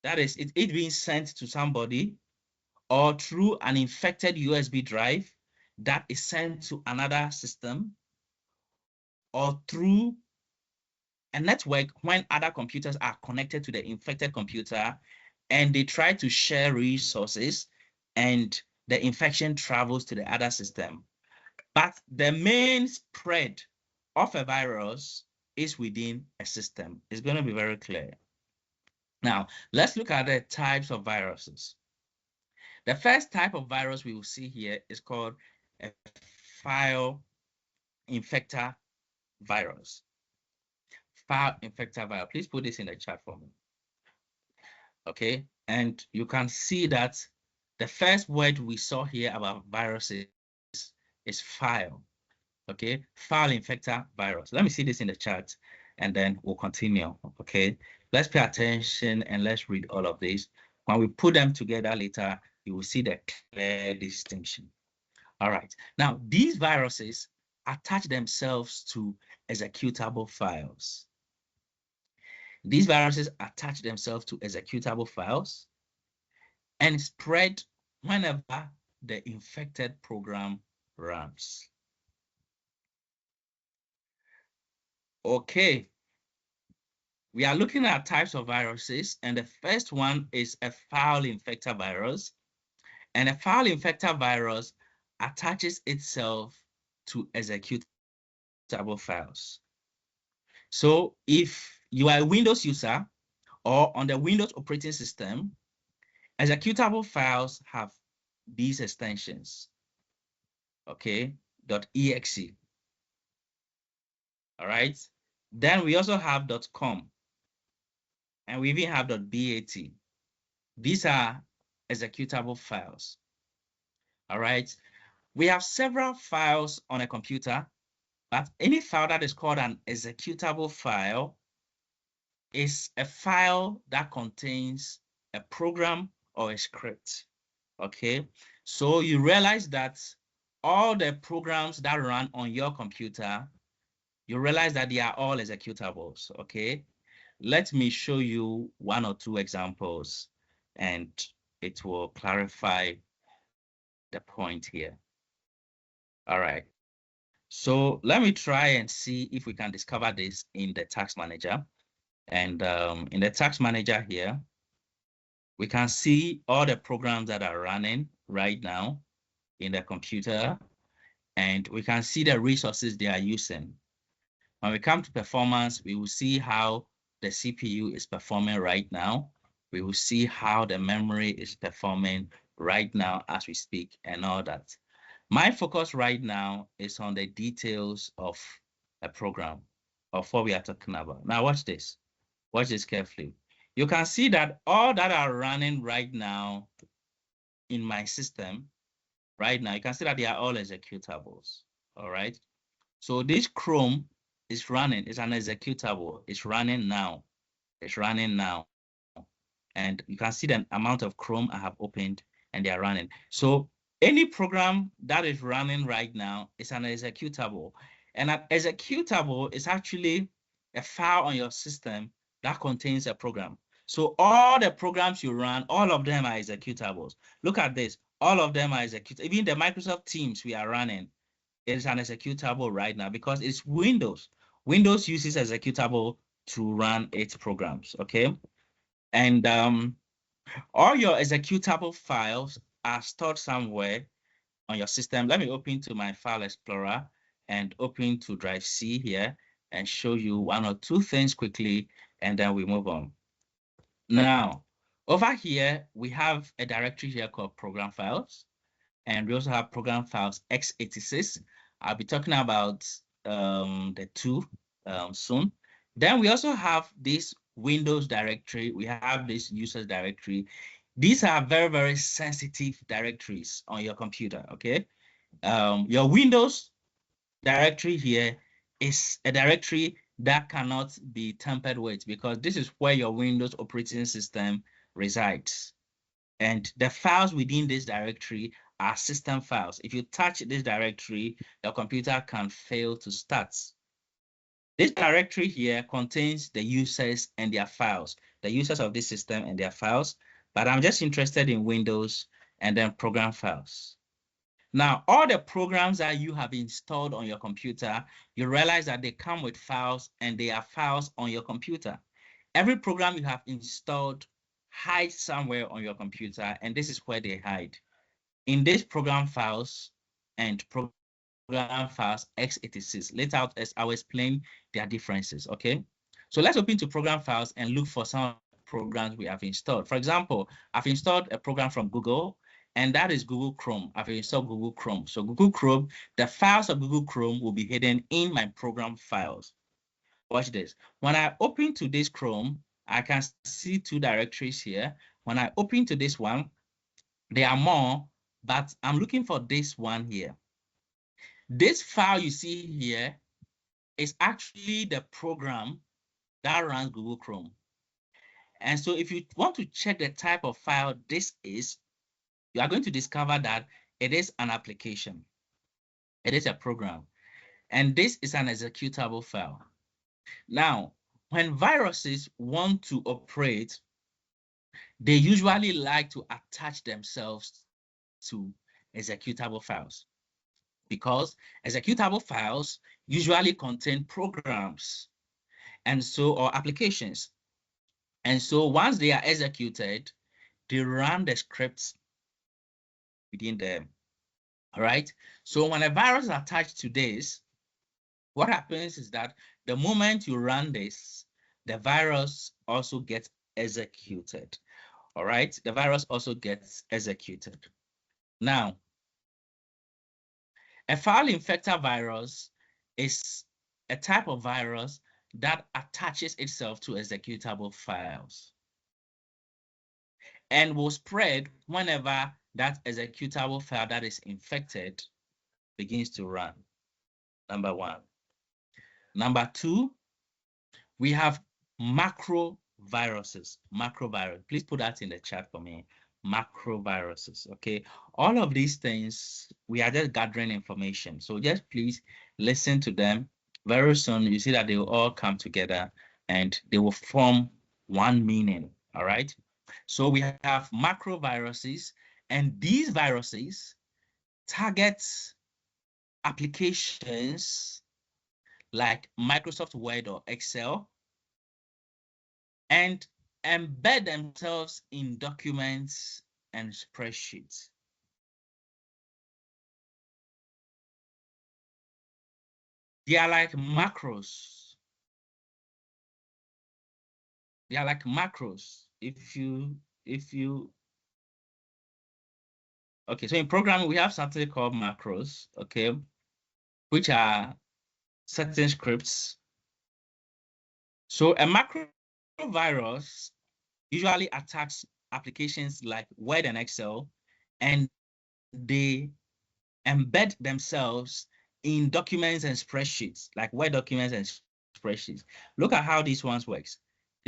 That is it being sent to somebody, or through an infected USB drive that is sent to another system, or through a network when other computers are connected to the infected computer and they try to share resources and the infection travels to the other system. But the main spread of a virus is within a system. It's going to be very clear. Now, let's look at the types of viruses. The first type of virus we will see here is called a file infector virus. File infector virus. Please put this in the chat for me. Okay, and you can see that the first word we saw here about viruses is file. Okay, file infector virus. Let me see this in the chat and then we'll continue. Okay, let's pay attention and let's read all of this. When we put them together later, you will see the clear distinction. All right, now these viruses attach themselves to executable files. These viruses attach themselves to executable files and spread whenever the infected program runs. Okay, we are looking at types of viruses, and the first one is a file infector virus. And a file infector virus attaches itself to executable files. So if you are a Windows user or on the Windows operating system, executable files have these extensions, okay, .exe. All right. Then we also have .com, and we even have .bat. These are executable files. All right. We have several files on a computer, but any file that is called an executable file is a file that contains a program or a script. Okay. So you realize that all the programs that run on your computer, you realize that they are all executables. Okay. Let me show you one or two examples and it will clarify the point here. All right. So let me try and see if we can discover this in the task manager. And in the task manager here, we can see all the programs that are running right now in the computer, and we can see the resources they are using. When we come to performance, we will see how the CPU is performing right now. We will see how the memory is performing right now as we speak and all that. My focus right now is on the details of a program, of what we are talking about. Now watch this. Watch this carefully. You can see that all that are running right now in my system, right now, you can see that they are all executables, all right? So this Chrome is running, it's an executable, it's running now, it's running now. And you can see the amount of Chrome I have opened and they are running. So any program that is running right now is an executable. And an executable is actually a file on your system that contains a program. So all the programs you run, all of them are executables. Look at this. All of them are executables. Even the Microsoft Teams we are running is an executable right now because it's Windows. Windows uses executable to run its programs, okay? And all your executable files are stored somewhere on your system. Let me open to my file explorer and open to drive C here and show you one or two things quickly, and then we move on. Now, over here, we have a directory here called program files, and we also have program files x86. I'll be talking about the two soon. Then we also have this Windows directory. We have this users directory. These are very, very sensitive directories on your computer, okay? Your Windows directory here is a directory that cannot be tampered with because this is where your Windows operating system resides. And the files within this directory are system files. If you touch this directory, your computer can fail to start. This directory here contains the users and their files, the users of this system and their files, but I'm just interested in Windows and then program files. Now, all the programs that you have installed on your computer, you realize that they come with files and they are files on your computer. Every program you have installed hides somewhere on your computer, and this is where they hide. In these program files and program files x86, later as I will explain their differences, okay? So let's open to program files and look for some programs we have installed. For example, I've installed a program from Google, and that is Google Chrome. I've installed Google Chrome. So Google Chrome, the files of Google Chrome will be hidden in my program files. Watch this. When I open to this Chrome, I can see two directories here. When I open to this one, there are more, but I'm looking for this one here. This file you see here is actually the program that runs Google Chrome. And so if you want to check the type of file this is, you are going to discover that it is an application. It is a program. And this is an executable file. Now, when viruses want to operate, they usually like to attach themselves to executable files because executable files usually contain programs and so or applications. And so once they are executed, they run the scripts within them. All right. So when a virus is attached to this, what happens is that the moment you run this, the virus also gets executed. All right. The virus also gets executed. Now, a file infector virus is a type of virus that attaches itself to executable files and will spread whenever that executable file that is infected begins to run. Number one. Number two, we have macro viruses. Macrovirus. Please put that in the chat for me. Macroviruses. Okay. All of these things, we are just gathering information. So just please listen to them. Very soon, you see that they will all come together and they will form one meaning. All right. So we have macroviruses, and these viruses target applications like Microsoft Word or Excel and embed themselves in documents and spreadsheets. They are like macros. They are like macros. Okay, so in programming, we have something called macros, okay, which are certain scripts. So a macro virus usually attacks applications like Word and Excel, and they embed themselves in documents and spreadsheets, like Word documents and spreadsheets. Look at how these ones works,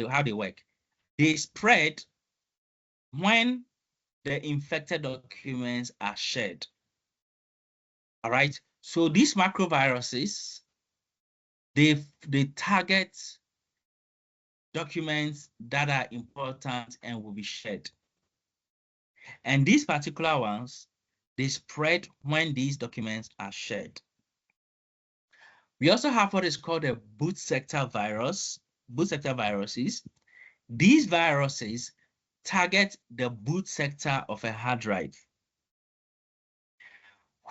how they work. They spread when the infected documents are shared. All right. So these macroviruses, they target documents that are important and will be shared. And these particular ones, they spread when these documents are shared. We also have what is called a boot sector virus, boot sector viruses. These viruses target the boot sector of a hard drive,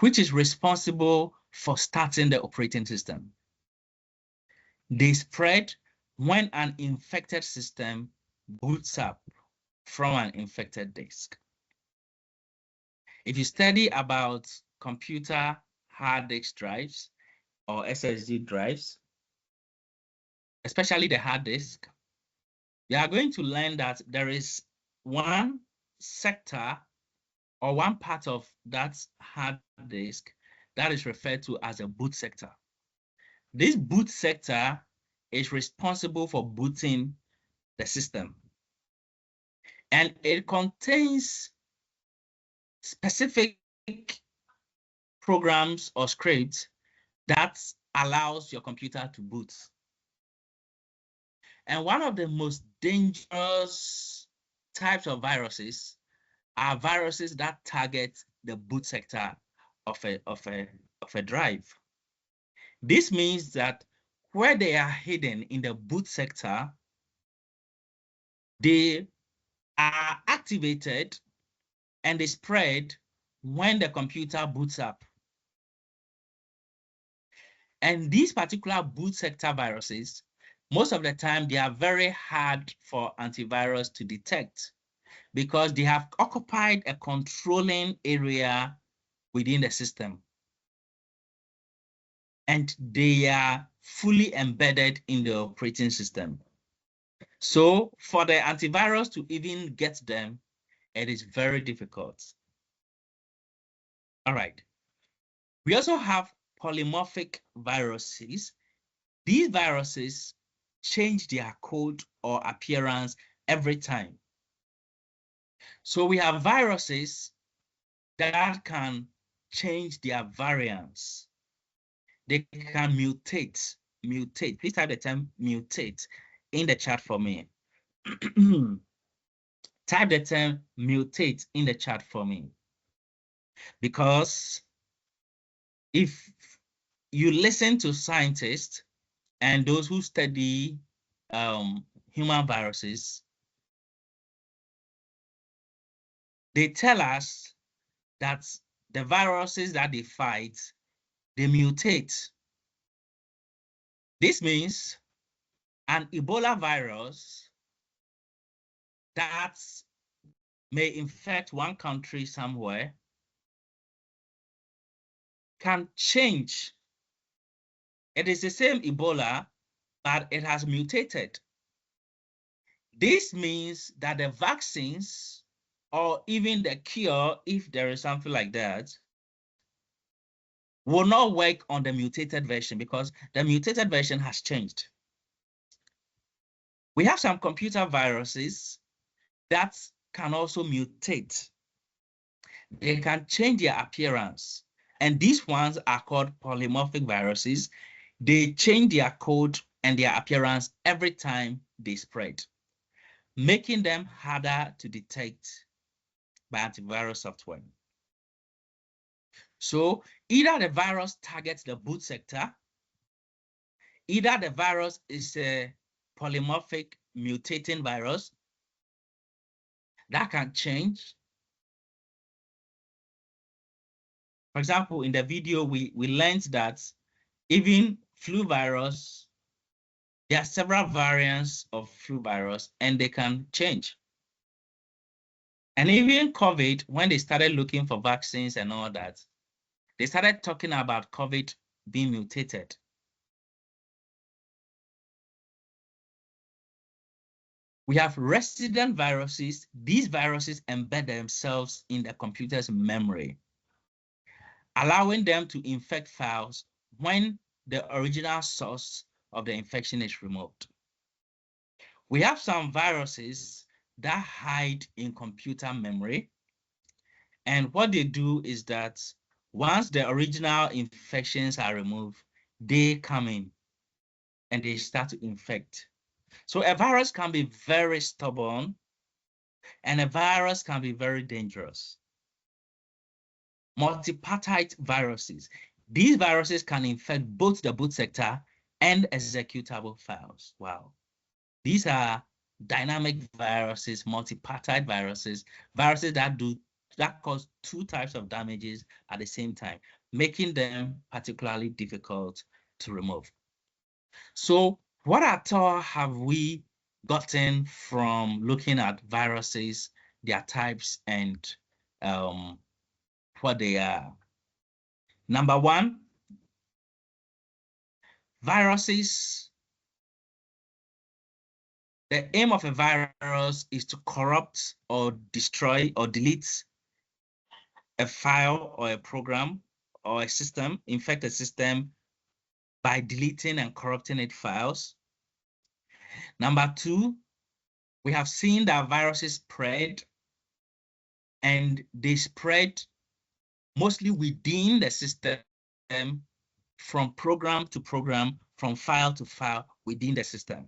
which is responsible for starting the operating system. They spread when an infected system boots up from an infected disk. If you study about computer hard disk drives or SSD drives, especially the hard disk, you are going to learn that there is one sector or one part of that hard disk that is referred to as a boot sector. This boot sector is responsible for booting the system, and it contains specific programs or scripts that allows your computer to boot. And one of the most dangerous types of viruses are viruses that target the boot sector of a drive. This means that where they are hidden in the boot sector, they are activated and they spread when the computer boots up. And these particular boot sector viruses, most of the time, they are very hard for antivirus to detect because they have occupied a controlling area within the system. And they are fully embedded in the operating system. So for the antivirus to even get them, it is very difficult. All right. We also have polymorphic viruses. These viruses change their code or appearance every time. So we have viruses that can change their variants. They can mutate. Please type the term mutate in the chat for me. Type the term mutate in the chat for me. Because if you listen to scientists and those who study human viruses, they tell us that the viruses that they fight, they mutate. This means an Ebola virus that may infect one country somewhere can change. It is the same Ebola, but it has mutated. This means that the vaccines or even the cure, if there is something like that, will not work on the mutated version because the mutated version has changed. We have some computer viruses that can also mutate. They can change their appearance. And these ones are called polymorphic viruses. They change their code and their appearance every time they spread, making them harder to detect by antivirus software. So either the virus targets the boot sector, either the virus is a polymorphic mutating virus that can change. For example, in the video, we learned that even flu virus, there are several variants of flu virus and they can change. And even COVID, when they started looking for vaccines and all that, they started talking about COVID being mutated. We have resident viruses. These viruses embed themselves in the computer's memory, allowing them to infect files when the original source of the infection is removed. We have some viruses that hide in computer memory. And what they do is that once the original infections are removed, they come in and they start to infect. So a virus can be very stubborn and a virus can be very dangerous. Multipartite viruses. These viruses can infect both the boot sector and executable files. Wow. These are dynamic viruses, multipartite viruses, viruses that cause two types of damages at the same time, making them particularly difficult to remove. So what at all have we gotten from looking at viruses, their types, and what they are. Number one, viruses. The aim of a virus is to corrupt or destroy or delete a file or a program or a system, infect a system by deleting and corrupting its files. Number two, we have seen that viruses spread, and they spread mostly within the system, from program to program, from file to file within the system.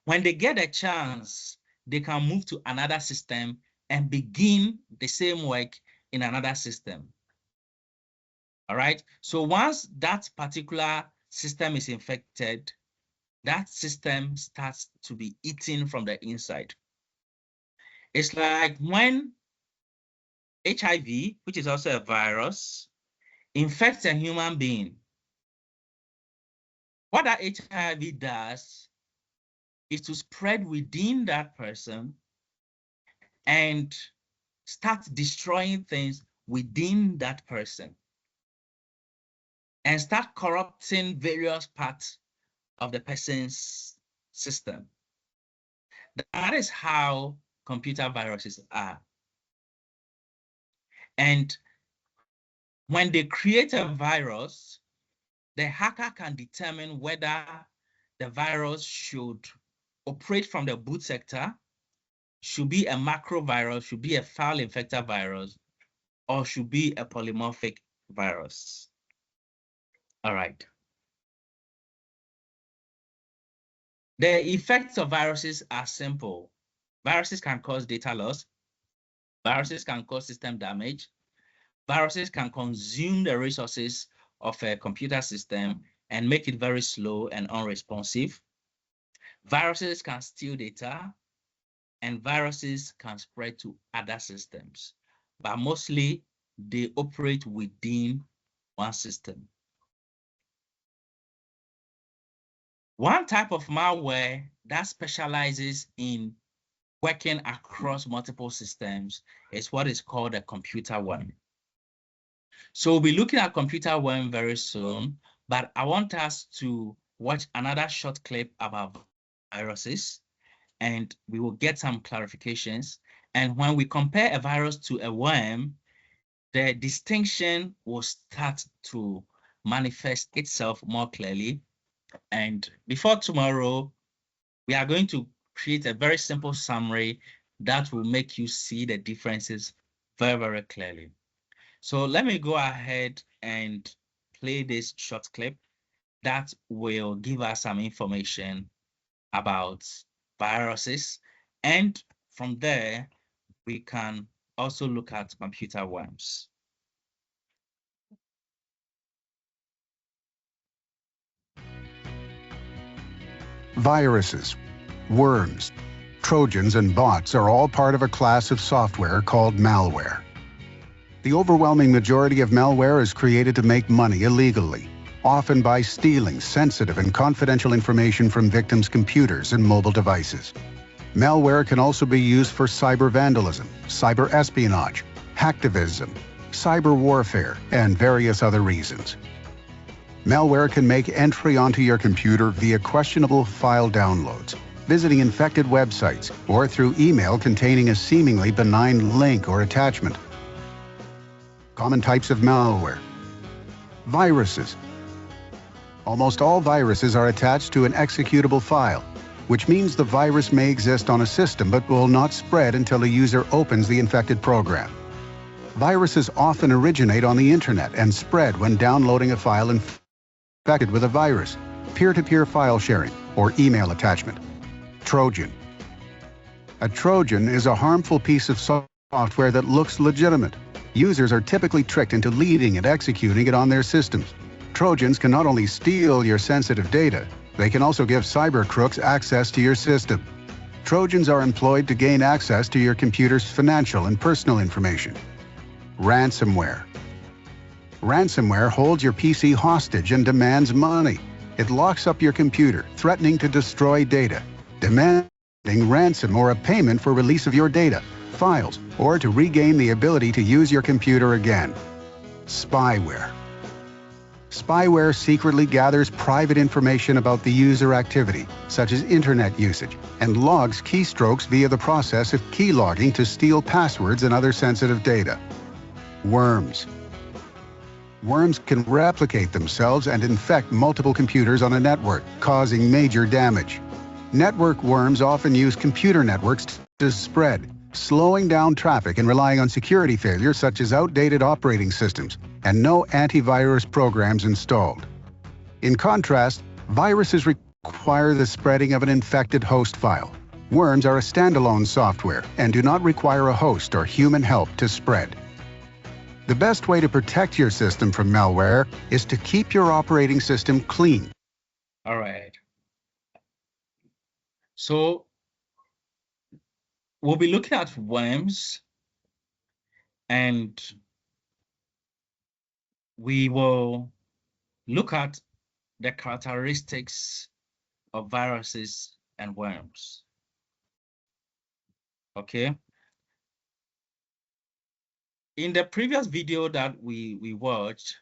When they get a chance, they can move to another system and begin the same work in another system. All right. So once that particular system is infected, that system starts to be eaten from the inside. It's like when HIV, which is also a virus, infects a human being. What that HIV does is to spread within that person and start destroying things within that person and start corrupting various parts of the person's system. That is how computer viruses are. And when they create a virus, the hacker can determine whether the virus should operate from the boot sector, should be a macro virus, should be a file infector virus, or should be a polymorphic virus. All right. The effects of viruses are simple. Viruses can cause data loss. Viruses can cause system damage. Viruses can consume the resources of a computer system and make it very slow and unresponsive. Viruses can steal data, and viruses can spread to other systems, but mostly they operate within one system. One type of malware that specializes in working across multiple systems is what is called a computer worm. So we'll be looking at computer worm very soon, but I want us to watch another short clip about viruses, and we will get some clarifications. And when we compare a virus to a worm, the distinction will start to manifest itself more clearly. And before tomorrow, we are going to create a very simple summary that will make you see the differences very, very clearly. So let me go ahead and play this short clip that will give us some information about viruses. And from there, we can also look at computer worms. Viruses, worms, Trojans, and bots are all part of a class of software called malware. The overwhelming majority of malware is created to make money illegally, often by stealing sensitive and confidential information from victims' computers and mobile devices. Malware can also be used for cyber vandalism, cyber espionage, hacktivism, cyber warfare, and various other reasons. Malware can make entry onto your computer via questionable file downloads, visiting infected websites, or through email containing a seemingly benign link or attachment. Common types of malware. Viruses. Almost all viruses are attached to an executable file, which means the virus may exist on a system but will not spread until a user opens the infected program. Viruses often originate on the internet and spread when downloading a file infected with a virus, peer-to-peer file sharing, or email attachment. Trojan. A Trojan is a harmful piece of software that looks legitimate. Users are typically tricked into leading and executing it on their systems. Trojans can not only steal your sensitive data, they can also give cyber crooks access to your system. Trojans are employed to gain access to your computer's financial and personal information. Ransomware. Ransomware holds your PC hostage and demands money. It locks up your computer, threatening to destroy data, demands ransom or a payment for release of your data, files, or to regain the ability to use your computer again. Spyware. Spyware secretly gathers private information about the user activity, such as internet usage, and logs keystrokes via the process of keylogging to steal passwords and other sensitive data. Worms. Worms can replicate themselves and infect multiple computers on a network, causing major damage. Network worms often use computer networks to spread, slowing down traffic and relying on security failures such as outdated operating systems and no antivirus programs installed. In contrast, viruses require the spreading of an infected host file. Worms are a standalone software and do not require a host or human help to spread. The best way to protect your system from malware is to keep your operating system clean. All right. So we'll be looking at worms, and we will look at the characteristics of viruses and worms. Okay. In the previous video that we watched,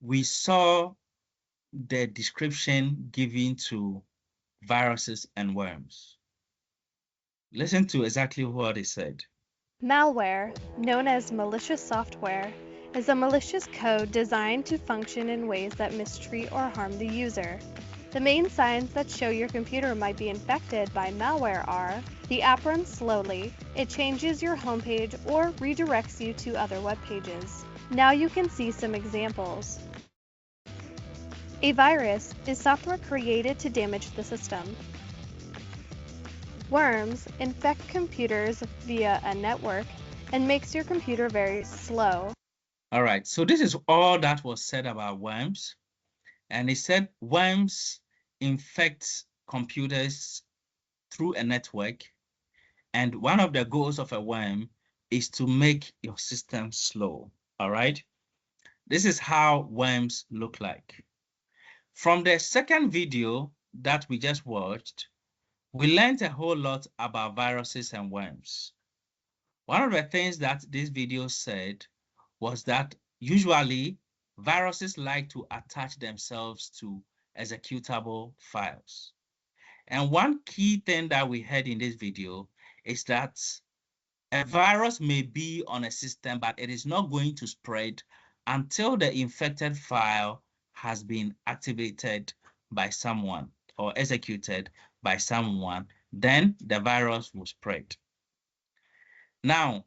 we saw the description given to viruses and worms. Listen to exactly what it said. Malware, known as malicious software, is a malicious code designed to function in ways that mistreat or harm the user. The main signs that show your computer might be infected by malware are: the app runs slowly, it changes your homepage or redirects you to other web pages. Now you can see some examples. A virus is software created to damage the system. Worms infect computers via a network and makes your computer very slow. All right, so this is all that was said about worms. And it said worms infect computers through a network. And one of the goals of a worm is to make your system slow. All right, this is how worms look like. From the second video that we just watched, we learned a whole lot about viruses and worms. One of the things that this video said was that usually viruses like to attach themselves to executable files. And one key thing that we heard in this video is that a virus may be on a system, but it is not going to spread until the infected file has been activated by someone or executed by someone. Then the virus will spread. Now,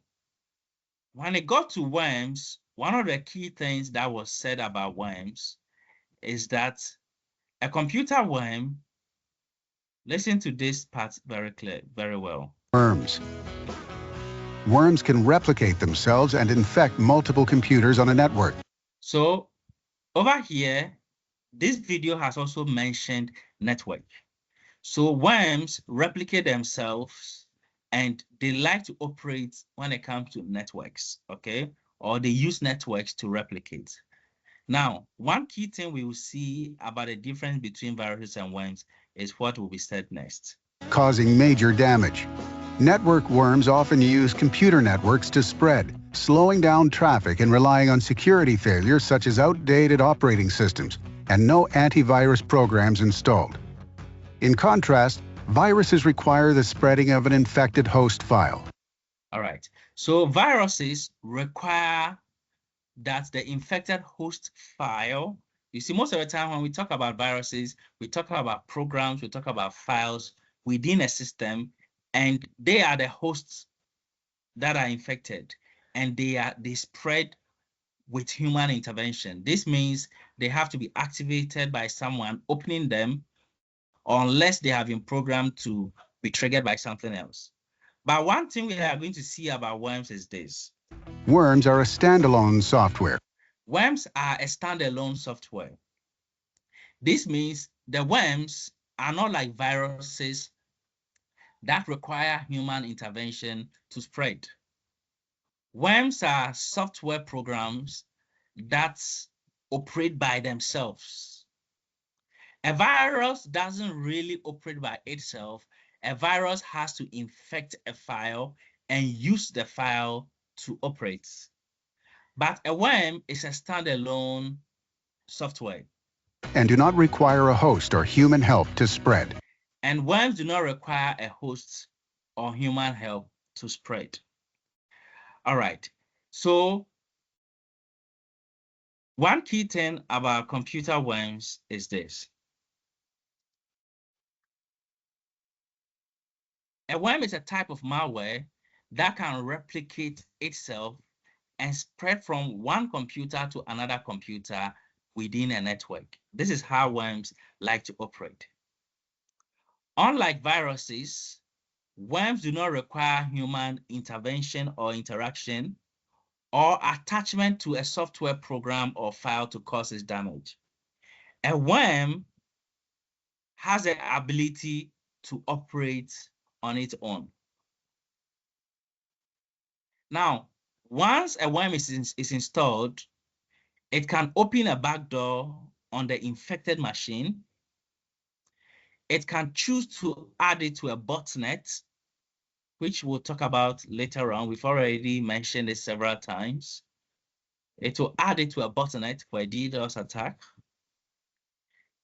when it got to worms, one of the key things that was said about worms is that a computer worm, listen to this part very well. Worms. Worms can replicate themselves and infect multiple computers on a network. So over here, this video has also mentioned network. So worms replicate themselves and they like to operate when it comes to networks, okay? Or they use networks to replicate. Now, one key thing we will see about the difference between viruses and worms is what will be said next. Causing major damage. Network worms often use computer networks to spread, slowing down traffic and relying on security failures such as outdated operating systems and no antivirus programs installed. In contrast, viruses require the spreading of an infected host file. All right, so viruses require that the infected host file, you see, most of the time when we talk about viruses, we talk about programs, we talk about files within a system, and they are the hosts that are infected, and they spread with human intervention. This means they have to be activated by someone opening them, unless they have been programmed to be triggered by something else. But one thing we are going to see about worms is this. Worms are a standalone software. Worms are a standalone software. This means the worms are not like viruses that require human intervention to spread. Worms are software programs that operate by themselves. A virus doesn't really operate by itself. a virus has to infect a file and use the file to operate. But a worm is a standalone software. And do not require a host or human help to spread. And worms do not require a host or human help to spread. All right. So one key thing about computer worms is this. A worm is a type of malware that can replicate itself and spread from one computer to another computer within a network. This is how worms like to operate. Unlike viruses, worms do not require human intervention or interaction or attachment to a software program or file to cause its damage. A worm has the ability to operate on its own. Now, once a worm is installed, it can open a backdoor on the infected machine. It can choose to add it to a botnet, which we'll talk about later on. We've already mentioned it several times. It will add it to a botnet for a DDoS attack.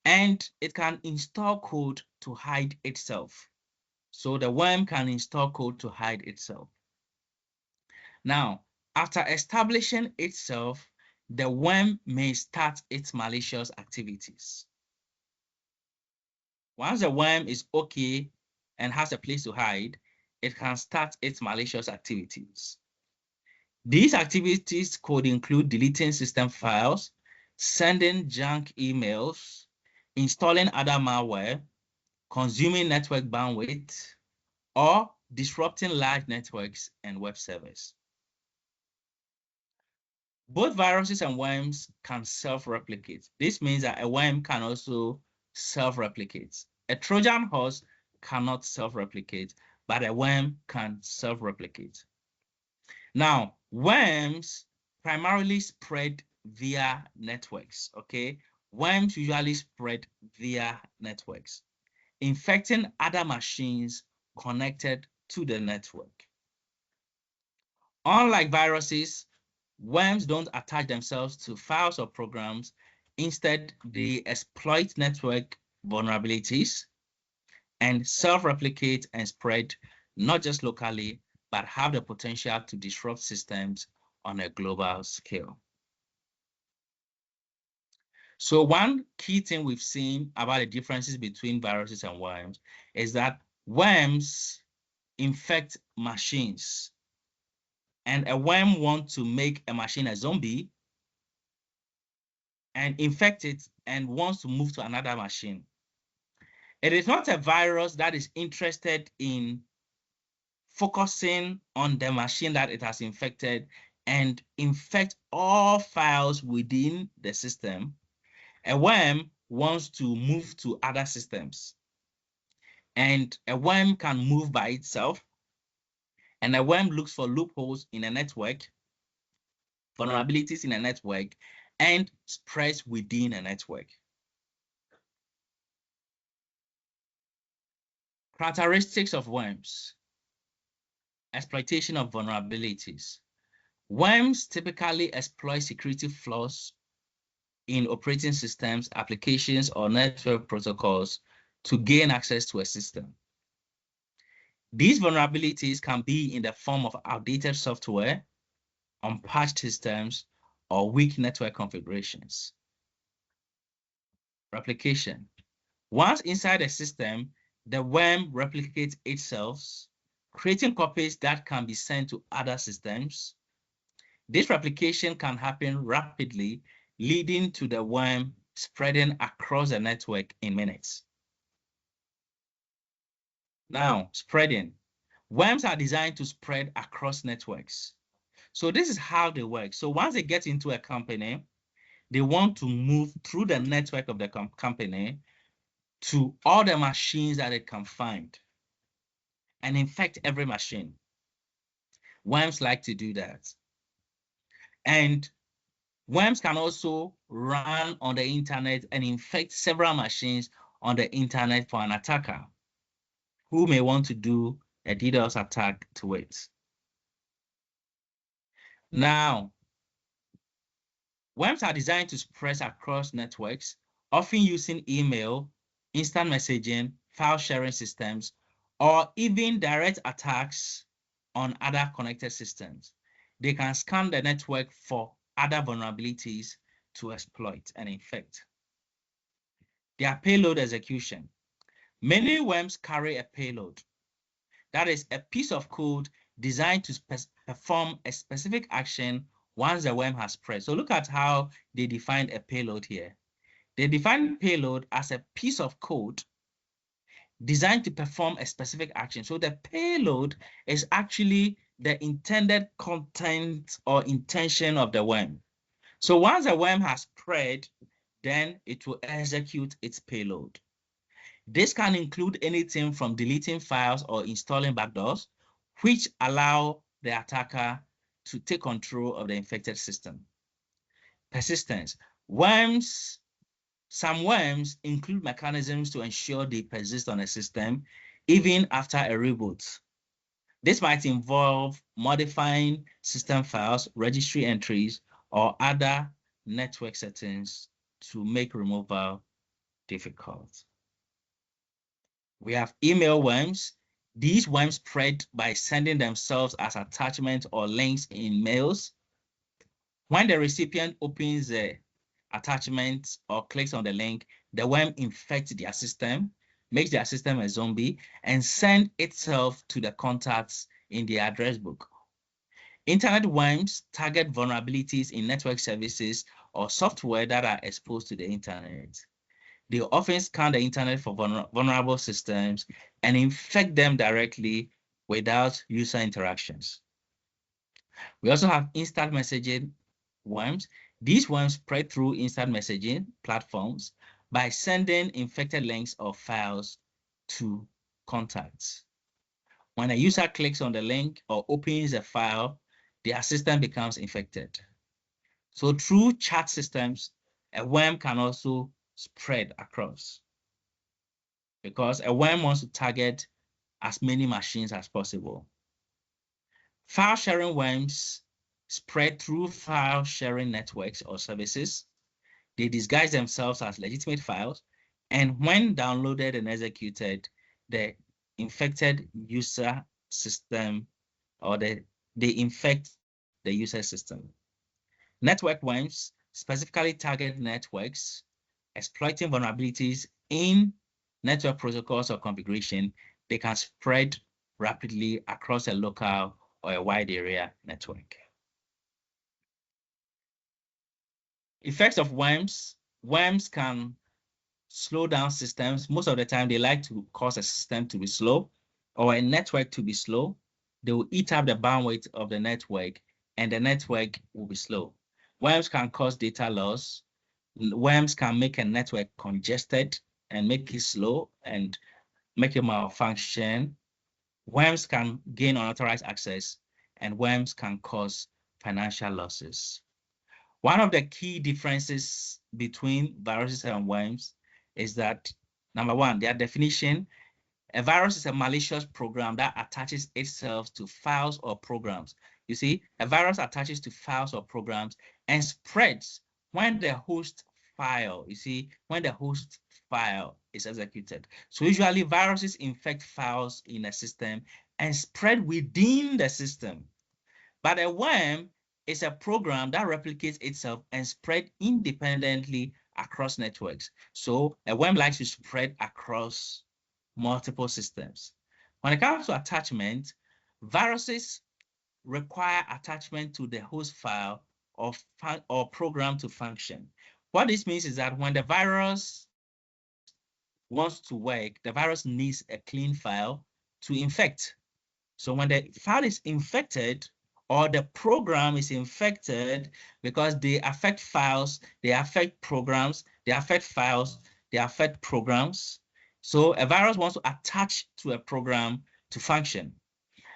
And it can install code to hide itself. So the worm can install code to hide itself. Now, after establishing itself, the worm may start its malicious activities. Once the worm is okay and has a place to hide, it can start its malicious activities. These activities could include deleting system files, sending junk emails, installing other malware, consuming network bandwidth, or disrupting large networks and web servers. Both viruses and worms can self-replicate. This means that a worm can also self-replicate. A Trojan horse cannot self-replicate, but a worm can self-replicate. Now, worms primarily spread via networks, okay? Worms usually spread via networks, infecting other machines connected to the network. Unlike viruses, worms don't attach themselves to files or programs. Instead, they exploit network vulnerabilities and self-replicate and spread not just locally, but have the potential to disrupt systems on a global scale. So one key thing we've seen about the differences between viruses and worms is that worms infect machines, and a worm wants to make a machine a zombie and infect it and wants to move to another machine. It is not a virus that is interested in focusing on the machine that it has infected and infect all files within the system. A worm wants to move to other systems, and a worm can move by itself, and a worm looks for loopholes in a network, vulnerabilities in a network, and spreads within a network. Characteristics of worms. Exploitation of vulnerabilities. Worms typically exploit security flaws in operating systems, applications, or network protocols to gain access to a system. These vulnerabilities can be in the form of outdated software, unpatched systems, or weak network configurations. Replication. Once inside a system, the worm replicates itself, creating copies that can be sent to other systems. This replication can happen rapidly, leading to the worm spreading across the network in minutes. Now, spreading. Worms are designed to spread across networks. So this is how they work. So once they get into a company, they want to move through the network of the company to all the machines that it can find and infect every machine. Worms like to do that. And worms can also run on the internet and infect several machines on the internet for an attacker. who may want to do a DDoS attack to it. Now, worms are designed to spread across networks, often using email, instant messaging, file sharing systems, or even direct attacks on other connected systems. They can scan the network for other vulnerabilities to exploit and infect. Their payload execution. Many worms carry a payload. That is a piece of code designed to perform a specific action once the worm has spread. So look at how they define a payload here. They define payload as a piece of code designed to perform a specific action. So the payload is actually the intended content or intention of the worm. So once the worm has spread, then it will execute its payload. This can include anything from deleting files or installing backdoors, which allow the attacker to take control of the infected system. Persistence. Some worms include mechanisms to ensure they persist on a system even after a reboot. This might involve modifying system files, registry entries, or other network settings to make removal difficult. We have email worms. These worms spread by sending themselves as attachments or links in mails. When the recipient opens the attachment or clicks on the link, the worm infects their system, makes their system a zombie, and sends itself to the contacts in the address book. Internet worms target vulnerabilities in network services or software that are exposed to the internet. They often scan the internet for vulnerable systems and infect them directly without user interactions. We also have instant messaging worms. These worms spread through instant messaging platforms by sending infected links or files to contacts. When a user clicks on the link or opens a file, their system becomes infected. So through chat systems, a worm can also spread across because a worm wants to target as many machines as possible. File sharing worms spread through file sharing networks or services. They disguise themselves as legitimate files, and when downloaded and executed, the infected user system or they infect the user system. Network worms specifically target networks, exploiting vulnerabilities in network protocols or configuration. They can spread rapidly across a local or a wide area network. Effects of worms. Worms can slow down systems. Most of the time, they like to cause a system to be slow or a network to be slow. They will eat up the bandwidth of the network and the network will be slow. Worms can cause data loss. Worms can make a network congested and make it slow and make it malfunction. Worms can gain unauthorized access, and worms can cause financial losses. One of the key differences between viruses and worms is that, number one, their definition. A virus is a malicious program that attaches itself to files or programs. You see, a virus attaches to files or programs and spreads when the host file, when the host file is executed. So usually viruses infect files in a system and spread within the system. But a worm is a program that replicates itself and spread independently across networks. So a worm likes to spread across multiple systems. When it comes to attachment, viruses require attachment to the host file or program to function. What this means is that when the virus wants to work, the virus needs a clean file to infect. So when the file is infected or the program is infected, because they affect files, they affect programs, they affect files, they affect programs. So a virus wants to attach to a program to function.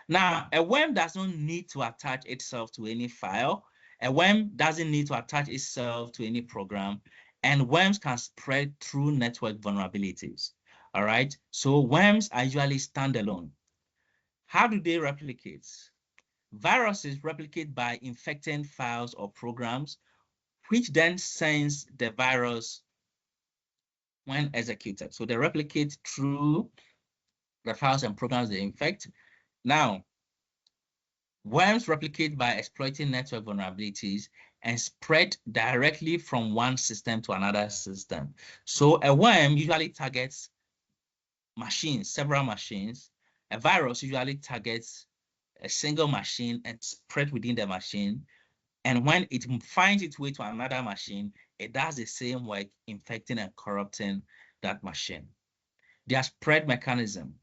Now, a worm does not need to attach itself to any file. A worm doesn't need to attach itself to any program, and worms can spread through network vulnerabilities. All right. So worms are usually standalone. How do they replicate? Viruses replicate by infecting files or programs, which then sends the virus when executed. So they replicate through the files and programs they infect. Now, worms replicate by exploiting network vulnerabilities and spread directly from one system to another system. So a worm usually targets machines, several machines. A virus usually targets a single machine and spread within the machine. And when it finds its way to another machine, it does the same work, infecting and corrupting that machine. Their spread mechanism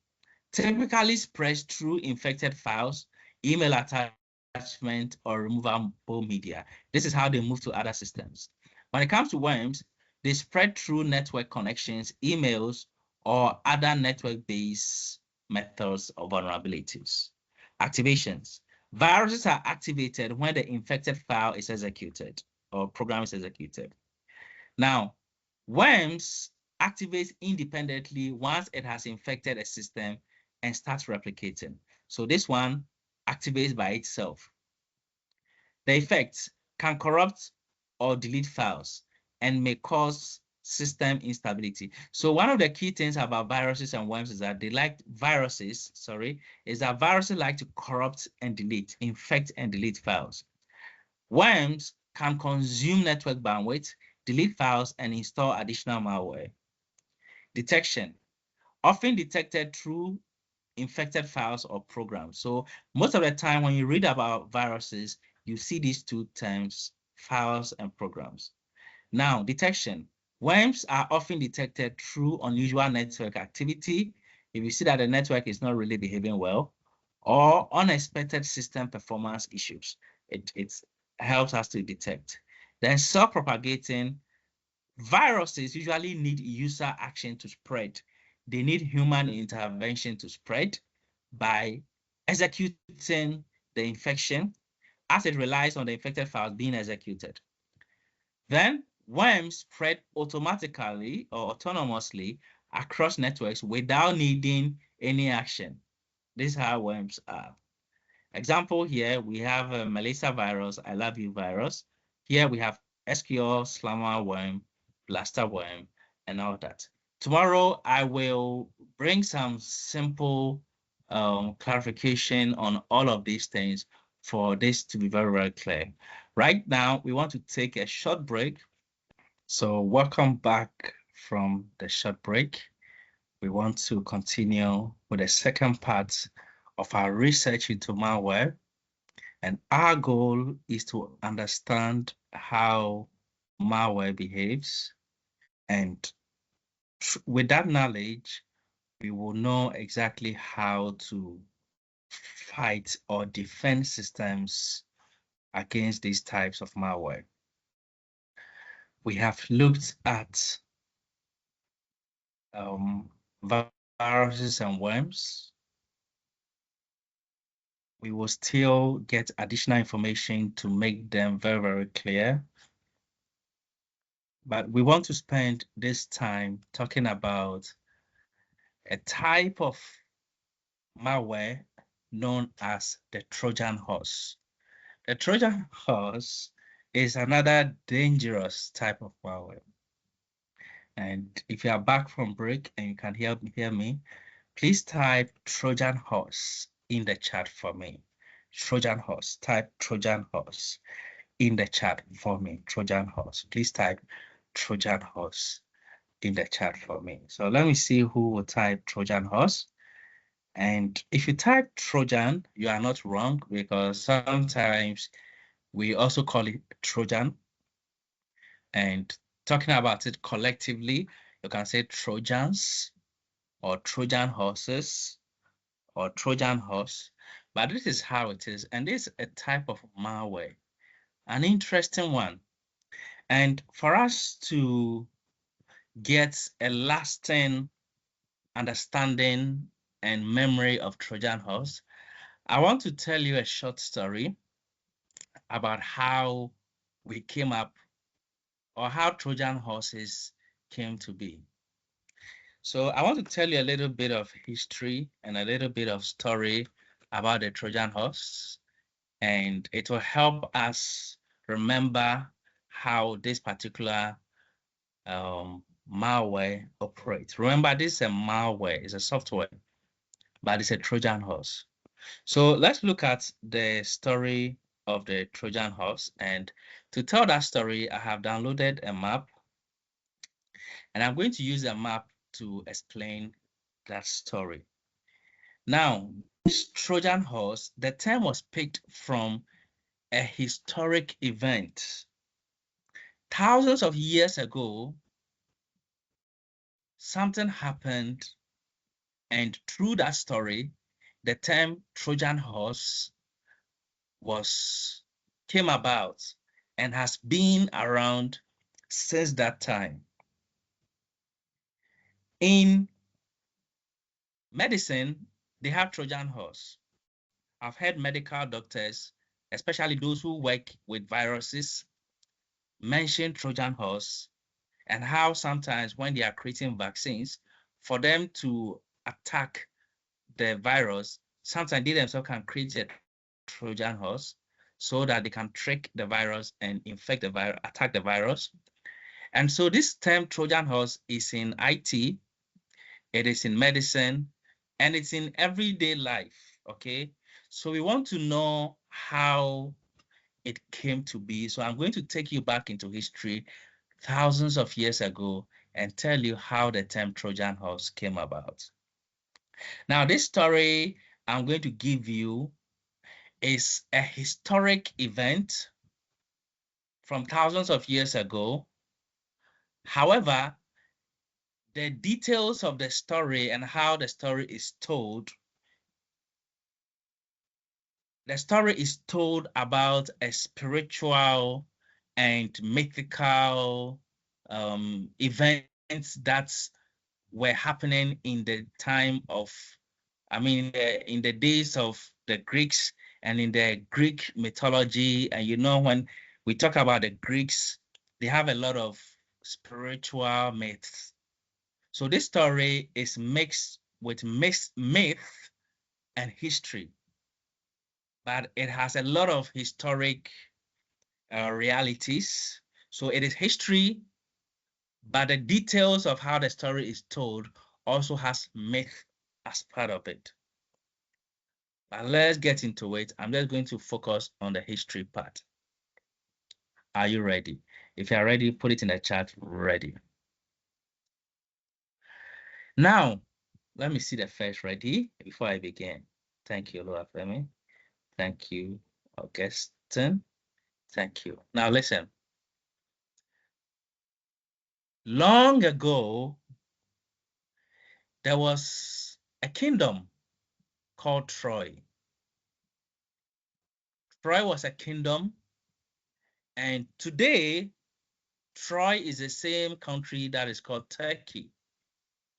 typically spreads through infected files, email attachment, or removable media. This is how they move to other systems. When it comes to worms, they spread through network connections, emails, or other network-based methods of vulnerabilities. Activations. Viruses are activated when the infected file is executed or program is executed. Now, worms activate independently once it has infected a system and starts replicating. So this one activates by itself. The effects can corrupt or delete files and may cause system instability. So one of the key things about viruses and worms is that viruses like to corrupt and delete, infect and delete files. Worms can consume network bandwidth, delete files, and install additional malware. Detection, often detected through infected files or programs. So most of the time when you read about viruses, you see these two terms, files and programs. Now, detection. Worms are often detected through unusual network activity. If you see that the network is not really behaving well, or unexpected system performance issues, it helps us to detect. Then self-propagating. Viruses usually need user action to spread. They need human intervention to spread by executing the infection as it relies on the infected files being executed. Then worms spread automatically or autonomously across networks without needing any action. This is how worms are. Example here, we have a Melissa virus, I love you virus. Here we have SQL, Slammer worm, Blaster worm, and all that. Tomorrow, I will bring some simple clarification on all of these things for this to be very, very clear. Right now, we want to take a short break. So welcome back from the short break. We want to continue with the second part of our research into malware. And our goal is to understand how malware behaves. And with that knowledge, we will know exactly how to fight or defend systems against these types of malware. We have looked at viruses and worms. We will still get additional information to make them very, very clear. But we want to spend this time talking about a type of malware known as the Trojan horse. The Trojan horse is another dangerous type of malware. And if you are back from break and you can hear me, please type Trojan horse in the chat for me. Trojan horse, type Trojan horse in the chat for me. Trojan horse, please type Trojan horse in the chat for me. So let me see who will type Trojan horse. And if you type Trojan, you are not wrong, because sometimes we also call it Trojan. And talking about it collectively, you can say Trojans or Trojan horses or Trojan horse. But this is how it is. And this is a type of malware, an interesting one. And for us to get a lasting understanding and memory of Trojan horse, I want to tell you a short story about how we came up or how Trojan horses came to be. So I want to tell you a little bit of history and a little bit of story about the Trojan horse, and it will help us remember how this particular malware operates. Remember, this is a malware, it's a software, but it's a Trojan horse. So let's look at the story of the Trojan horse. And to tell that story, I have downloaded a map, and I'm going to use a map to explain that story. Now, this Trojan horse, the term was picked from a historic event. Thousands of years ago, something happened, and through that story, the term Trojan horse came about and has been around since that time. In medicine, they have Trojan horse. I've heard medical doctors, especially those who work with viruses, mention Trojan horse and how sometimes when they are creating vaccines, for them to attack the virus, sometimes they themselves can create a Trojan horse so that they can trick the virus and infect the virus, attack the virus. And so this term Trojan horse is in IT, it is in medicine, and it's in everyday life, okay? So we want to know how it came to be. So I'm going to take you back into history thousands of years ago and tell you how the term Trojan horse came about. Now, this story I'm going to give you is a historic event from thousands of years ago. However, the details of the story and how the story is told, the story is told about a spiritual and mythical events that were happening in the time of, in the days of the Greeks and in the Greek mythology. And you know, when we talk about the Greeks, they have a lot of spiritual myths. So this story is mixed with myth and history, but it has a lot of historic realities. So it is history, but the details of how the story is told also has myth as part of it. But let's get into it. I'm just going to focus on the history part. Are you ready? If you're ready, put it in the chat, ready. Now, let me see the first ready before I begin. Thank you, Oluwafemi. Thank you, Augustine. Thank you. Now listen. Long ago, there was a kingdom called Troy. Troy was a kingdom, and today, Troy is the same country that is called Turkey.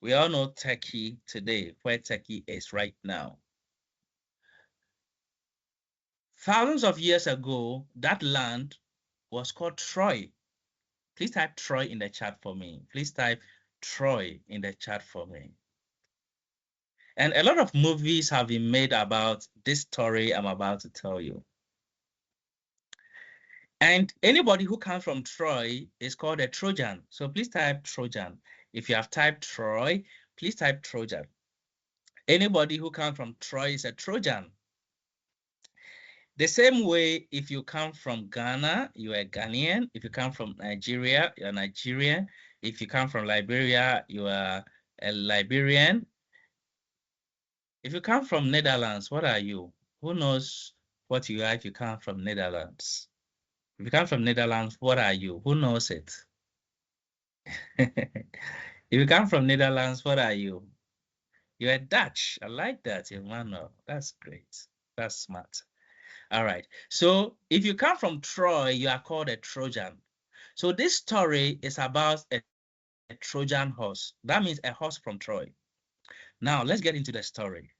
We all know Turkey today, where Turkey is right now. Thousands of years ago, that land was called Troy. Please type Troy in the chat for me. Please type Troy in the chat for me. And a lot of movies have been made about this story I'm about to tell you. And anybody who comes from Troy is called a Trojan. So please type Trojan. If you have typed Troy, please type Trojan. Anybody who comes from Troy is a Trojan. The same way, if you come from Ghana, you are a Ghanaian. If you come from Nigeria, you're a Nigerian. If you come from Liberia, you are a Liberian. If you come from Netherlands, what are you? Who knows what you are if you come from Netherlands? If you come from Netherlands, what are you? Who knows it? If you come from Netherlands, what are you? You're Dutch. I like that, Emmanuel. That's great. That's smart. All right. So if you come from Troy, you are called a Trojan. So this story is about a Trojan horse. That means a horse from Troy. Now let's get into the story.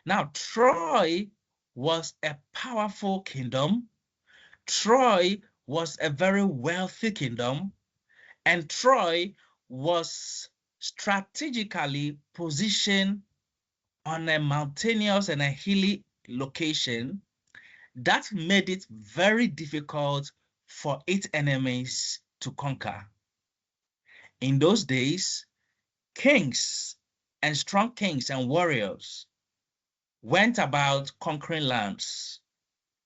Now, Troy was a powerful kingdom. Troy was a very wealthy kingdom. And Troy was strategically positioned on a mountainous and a hilly location that made it very difficult for its enemies to conquer. In those days, kings and strong kings and warriors went about conquering lands.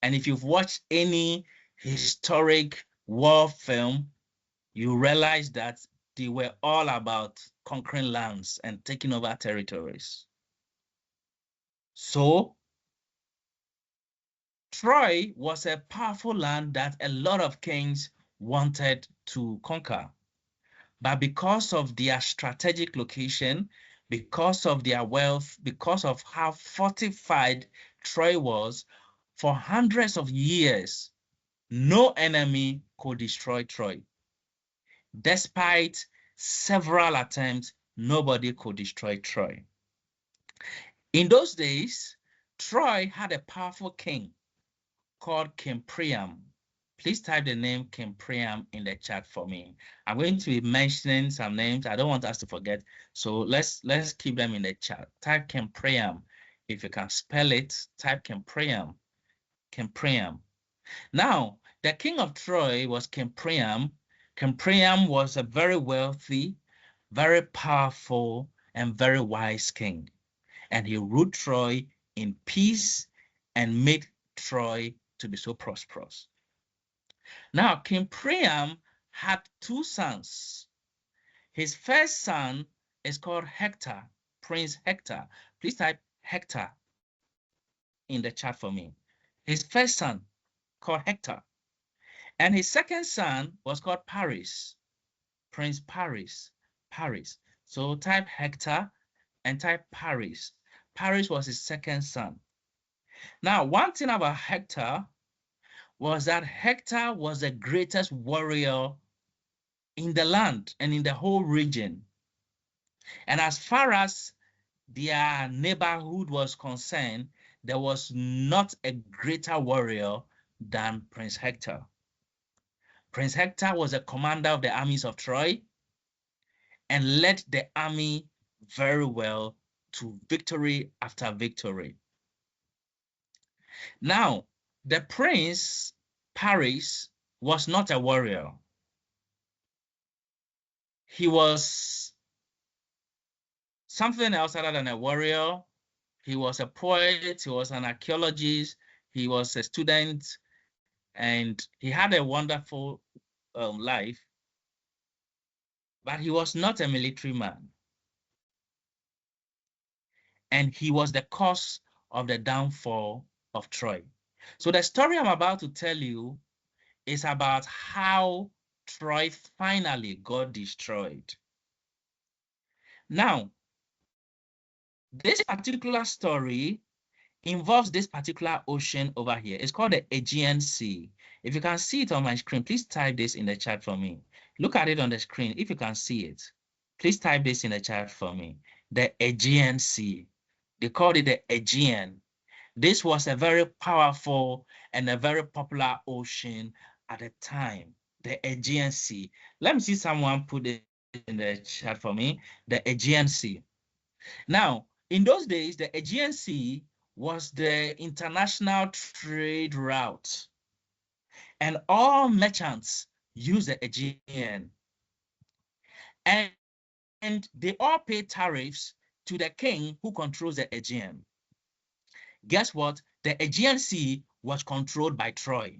And if you've watched any historic war film, you realize that they were all about conquering lands and taking over territories. So, Troy was a powerful land that a lot of kings wanted to conquer. But because of their strategic location, because of their wealth, because of how fortified Troy was, for hundreds of years, no enemy could destroy Troy. Despite several attempts, nobody could destroy Troy. In those days, Troy had a powerful king called King Priam. Please type the name King Priam in the chat for me. I'm going to be mentioning some names. I don't want us to forget. So let's keep them in the chat. Type King Priam. If you can spell it, type King Priam. King Priam. Now, the king of Troy was King Priam. King Priam was a very wealthy, very powerful, and very wise king. And he ruled Troy in peace and made Troy to be so prosperous. Now, King Priam had two sons. His first son is called Hector, Prince Hector. Please type Hector in the chat for me. His first son called Hector. And his second son was called Paris, Prince Paris, Paris. So type Hector and type Paris. Paris was his second son. Now, one thing about Hector was that Hector was the greatest warrior in the land and in the whole region. And as far as their neighborhood was concerned, there was not a greater warrior than Prince Hector. Prince Hector was a commander of the armies of Troy and led the army very well to victory after victory. Now, the prince, Paris, was not a warrior. He was something else other than a warrior. He was a poet, he was an archaeologist, he was a student, and he had a wonderful life, but he was not a military man. And he was the cause of the downfall of Troy. So the story I'm about to tell you is about how Troy finally got destroyed. Now, this particular story involves this particular ocean over here. It's called the Aegean Sea. If you can see it on my screen, please type this in the chat for me. Look at it on the screen. If you can see it, please type this in the chat for me. The Aegean Sea. They called it the Aegean. This was a very powerful and a very popular ocean at the time, the Aegean Sea. Let me see someone put it in the chat for me, the Aegean Sea. Now, in those days, the Aegean Sea was the international trade route, and all merchants used the Aegean, and they all pay tariffs to the king who controls the Aegean. Guess what? The Aegean Sea was controlled by Troy.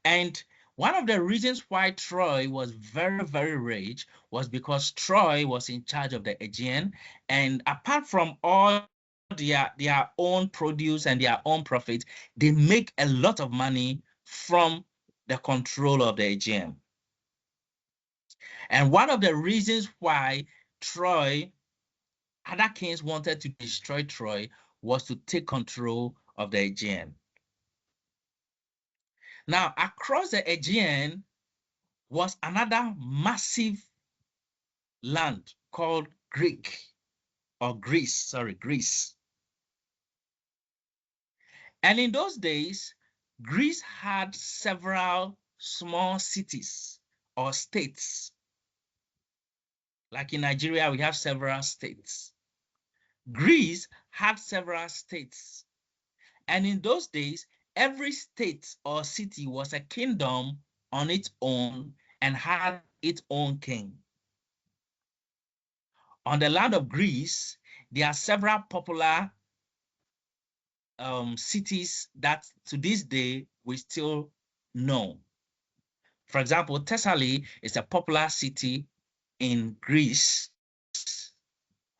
And one of the reasons why Troy was very, very rich was because Troy was in charge of the Aegean. And apart from all their own produce and their own profit, they make a lot of money from the control of the Aegean. And one of the reasons why other kings wanted to destroy Troy was to take control of the Aegean. Now, across the Aegean was another massive land called Greece. And in those days, Greece had several small cities or states, Like in Nigeria, we have several states. Greece had several states. And in those days, every state or city was a kingdom on its own and had its own king. On the land of Greece, there are several popular cities that to this day we still know. For example, Thessaly is a popular city in Greece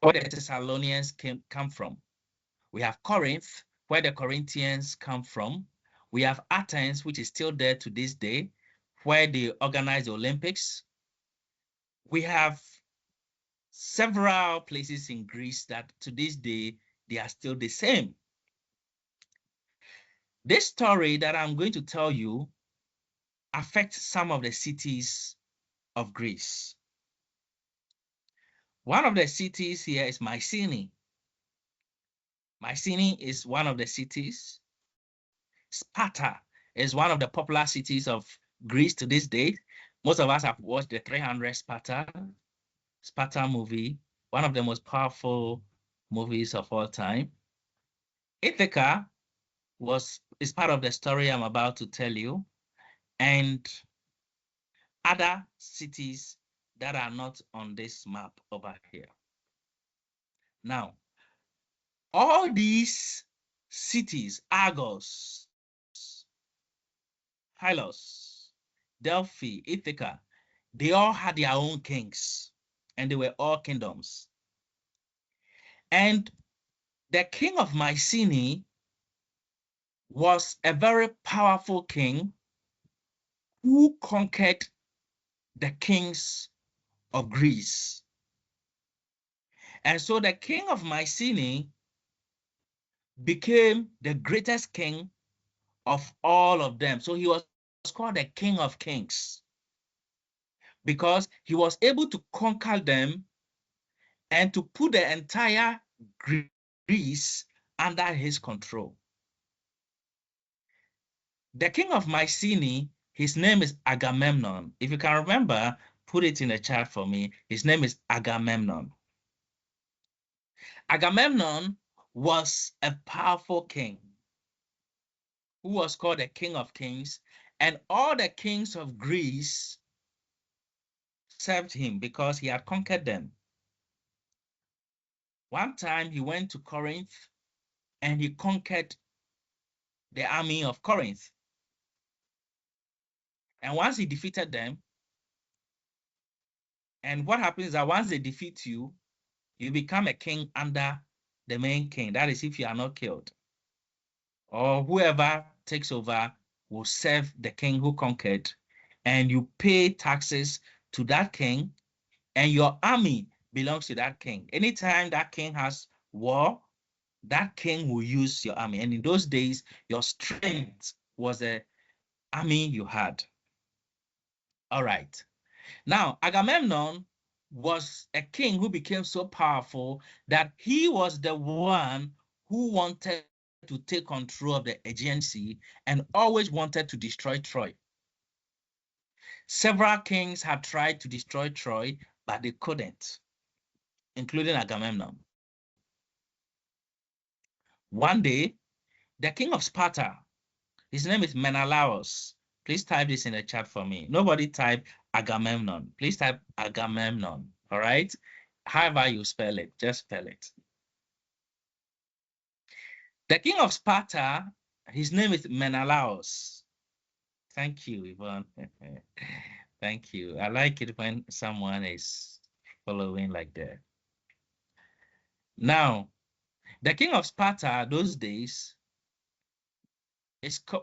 where the Thessalonians come from. We have Corinth, where the Corinthians come from. We have Athens, which is still there to this day, where they organize the Olympics. We have several places in Greece that to this day, they are still the same. This story that I'm going to tell you affects some of the cities of Greece. One of the cities here is Mycenae. Mycenae is one of the cities. Sparta is one of the popular cities of Greece to this day. Most of us have watched the 300 Sparta movie, one of the most powerful movies of all time. Ithaca is part of the story I'm about to tell you, and other cities that are not on this map over here. Now, all these cities, Argos, Pylos, Delphi, Ithaca, they all had their own kings, and they were all kingdoms. And the king of Mycenae was a very powerful king who conquered the kings of Greece. And so the king of Mycenae became the greatest king of all of them. So he was called the King of Kings because he was able to conquer them and to put the entire Greece under his control. The king of Mycenae, his name is Agamemnon. If you can remember, put it in the chat for me. His name is Agamemnon. Agamemnon was a powerful king who was called the King of Kings, and all the kings of Greece served him because he had conquered them. One time he went to Corinth and he conquered the army of Corinth. And once he defeated them, and what happens is that once they defeat you, you become a king under the main king. That is if you are not killed. Or whoever takes over will serve the king who conquered, and you pay taxes to that king, and your army belongs to that king. Anytime that king has war, that king will use your army. And in those days, your strength was the army you had. All right. Now, Agamemnon was a king who became so powerful that he was the one who wanted to take control of the Aegean Sea and always wanted to destroy Troy. Several kings had tried to destroy Troy, but they couldn't, including Agamemnon. One day, the king of Sparta, his name is Menelaus. Please type this in the chat for me. Nobody type Agamemnon. Please type Agamemnon, all right? However you spell it, just spell it. The king of Sparta, his name is Menelaus. Thank you, Yvonne. Thank you. I like it when someone is following like that. Now, the king of Sparta those days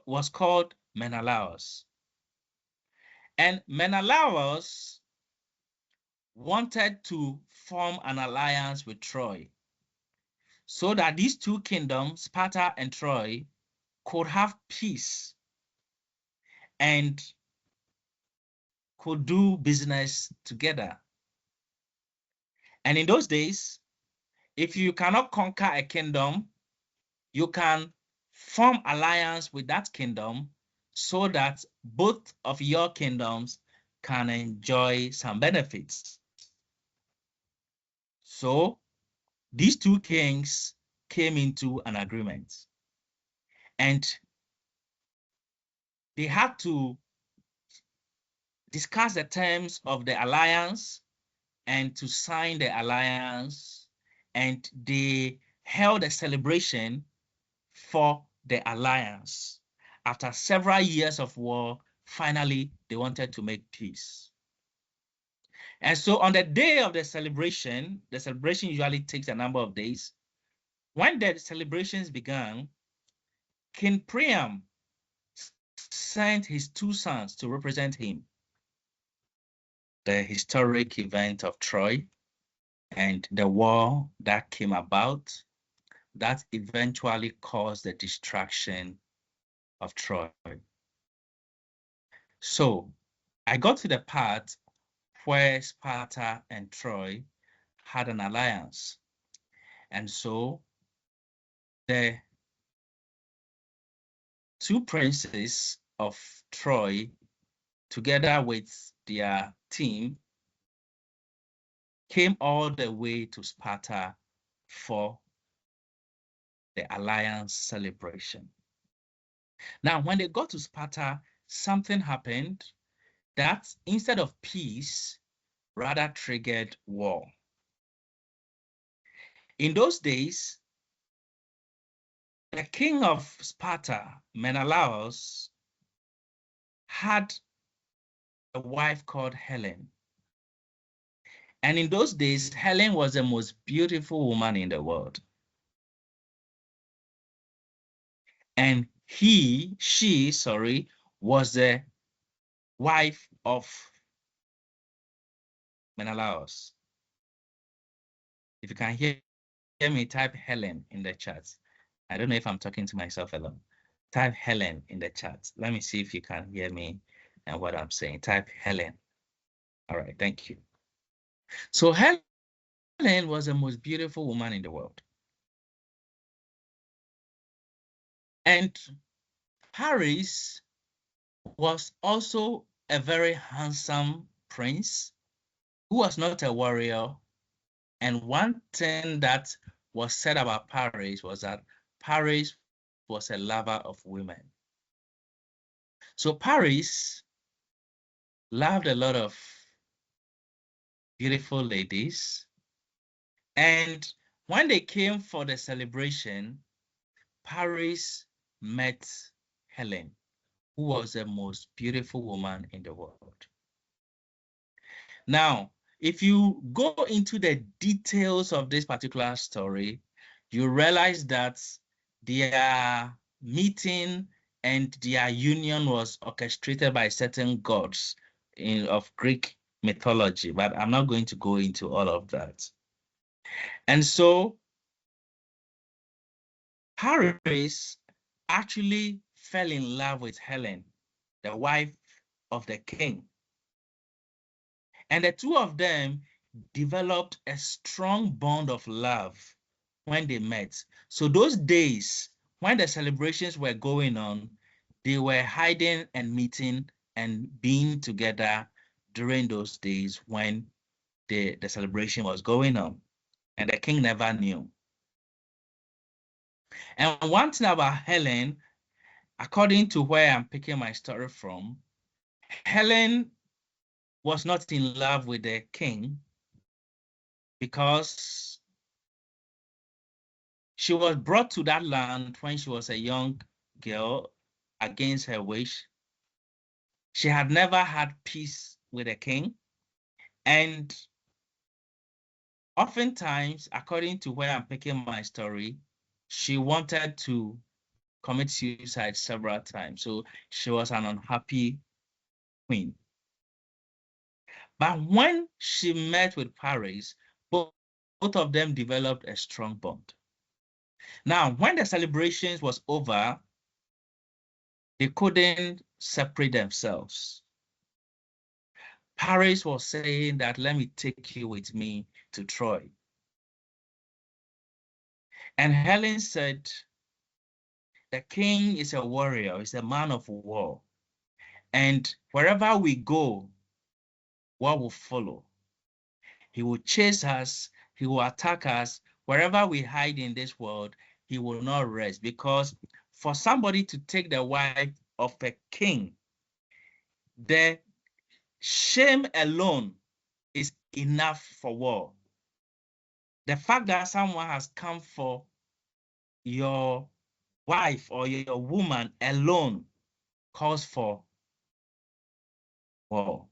was called Menelaus. And Menelaus wanted to form an alliance with Troy so that these two kingdoms, Sparta and Troy, could have peace and could do business together. And in those days, if you cannot conquer a kingdom, you can form alliance with that kingdom so that both of your kingdoms can enjoy some benefits. So these two kings came into an agreement, and they had to discuss the terms of the alliance and to sign the alliance, and they held a celebration for the alliance. After several years of war, finally, they wanted to make peace. And so on the day of the celebration usually takes a number of days. When the celebrations began, King Priam sent his two sons to represent him. The historic event of Troy and the war that came about that eventually caused the destruction of Troy. So I got to the part where Sparta and Troy had an alliance. And so the two princes of Troy, together with their team, came all the way to Sparta for the alliance celebration. Now, when they got to Sparta, something happened that instead of peace, rather triggered war. In those days, the king of Sparta, Menelaus, had a wife called Helen. And in those days, Helen was the most beautiful woman in the world. And she, was the wife of Menelaus. If you can hear me, type Helen in the chat. I don't know if I'm talking to myself alone. Type Helen in the chat. Let me see if you can hear me and what I'm saying. Type Helen. All right, thank you. So Helen was the most beautiful woman in the world. And Paris was also a very handsome prince who was not a warrior. And one thing that was said about Paris was that Paris was a lover of women. So Paris loved a lot of beautiful ladies. And when they came for the celebration, Paris met Helen, who was the most beautiful woman in the world. Now, if you go into the details of this particular story, you realize that their meeting and their union was orchestrated by certain gods of Greek mythology, but I'm not going to go into all of that. And so Paris actually fell in love with Helen, the wife of the king. And the two of them developed a strong bond of love when they met. So those days when the celebrations were going on, they were hiding and meeting and being together during those days when the celebration was going on. And the king never knew. And one thing about Helen, according to where I'm picking my story from, Helen was not in love with the king because she was brought to that land when she was a young girl against her wish. She had never had peace with a king. And oftentimes, according to where I'm picking my story, she wanted to commit suicide several times. So she was an unhappy queen. But when she met with Paris, both of them developed a strong bond. Now, when the celebrations was over, they couldn't separate themselves. Paris was saying that, let me take you with me to Troy. And Helen said, the king is a warrior, he's a man of war. And wherever we go, war will follow. He will chase us, he will attack us. Wherever we hide in this world, he will not rest, because for somebody to take the wife of a king, the shame alone is enough for war. The fact that someone has come for your wife or your woman alone calls for war.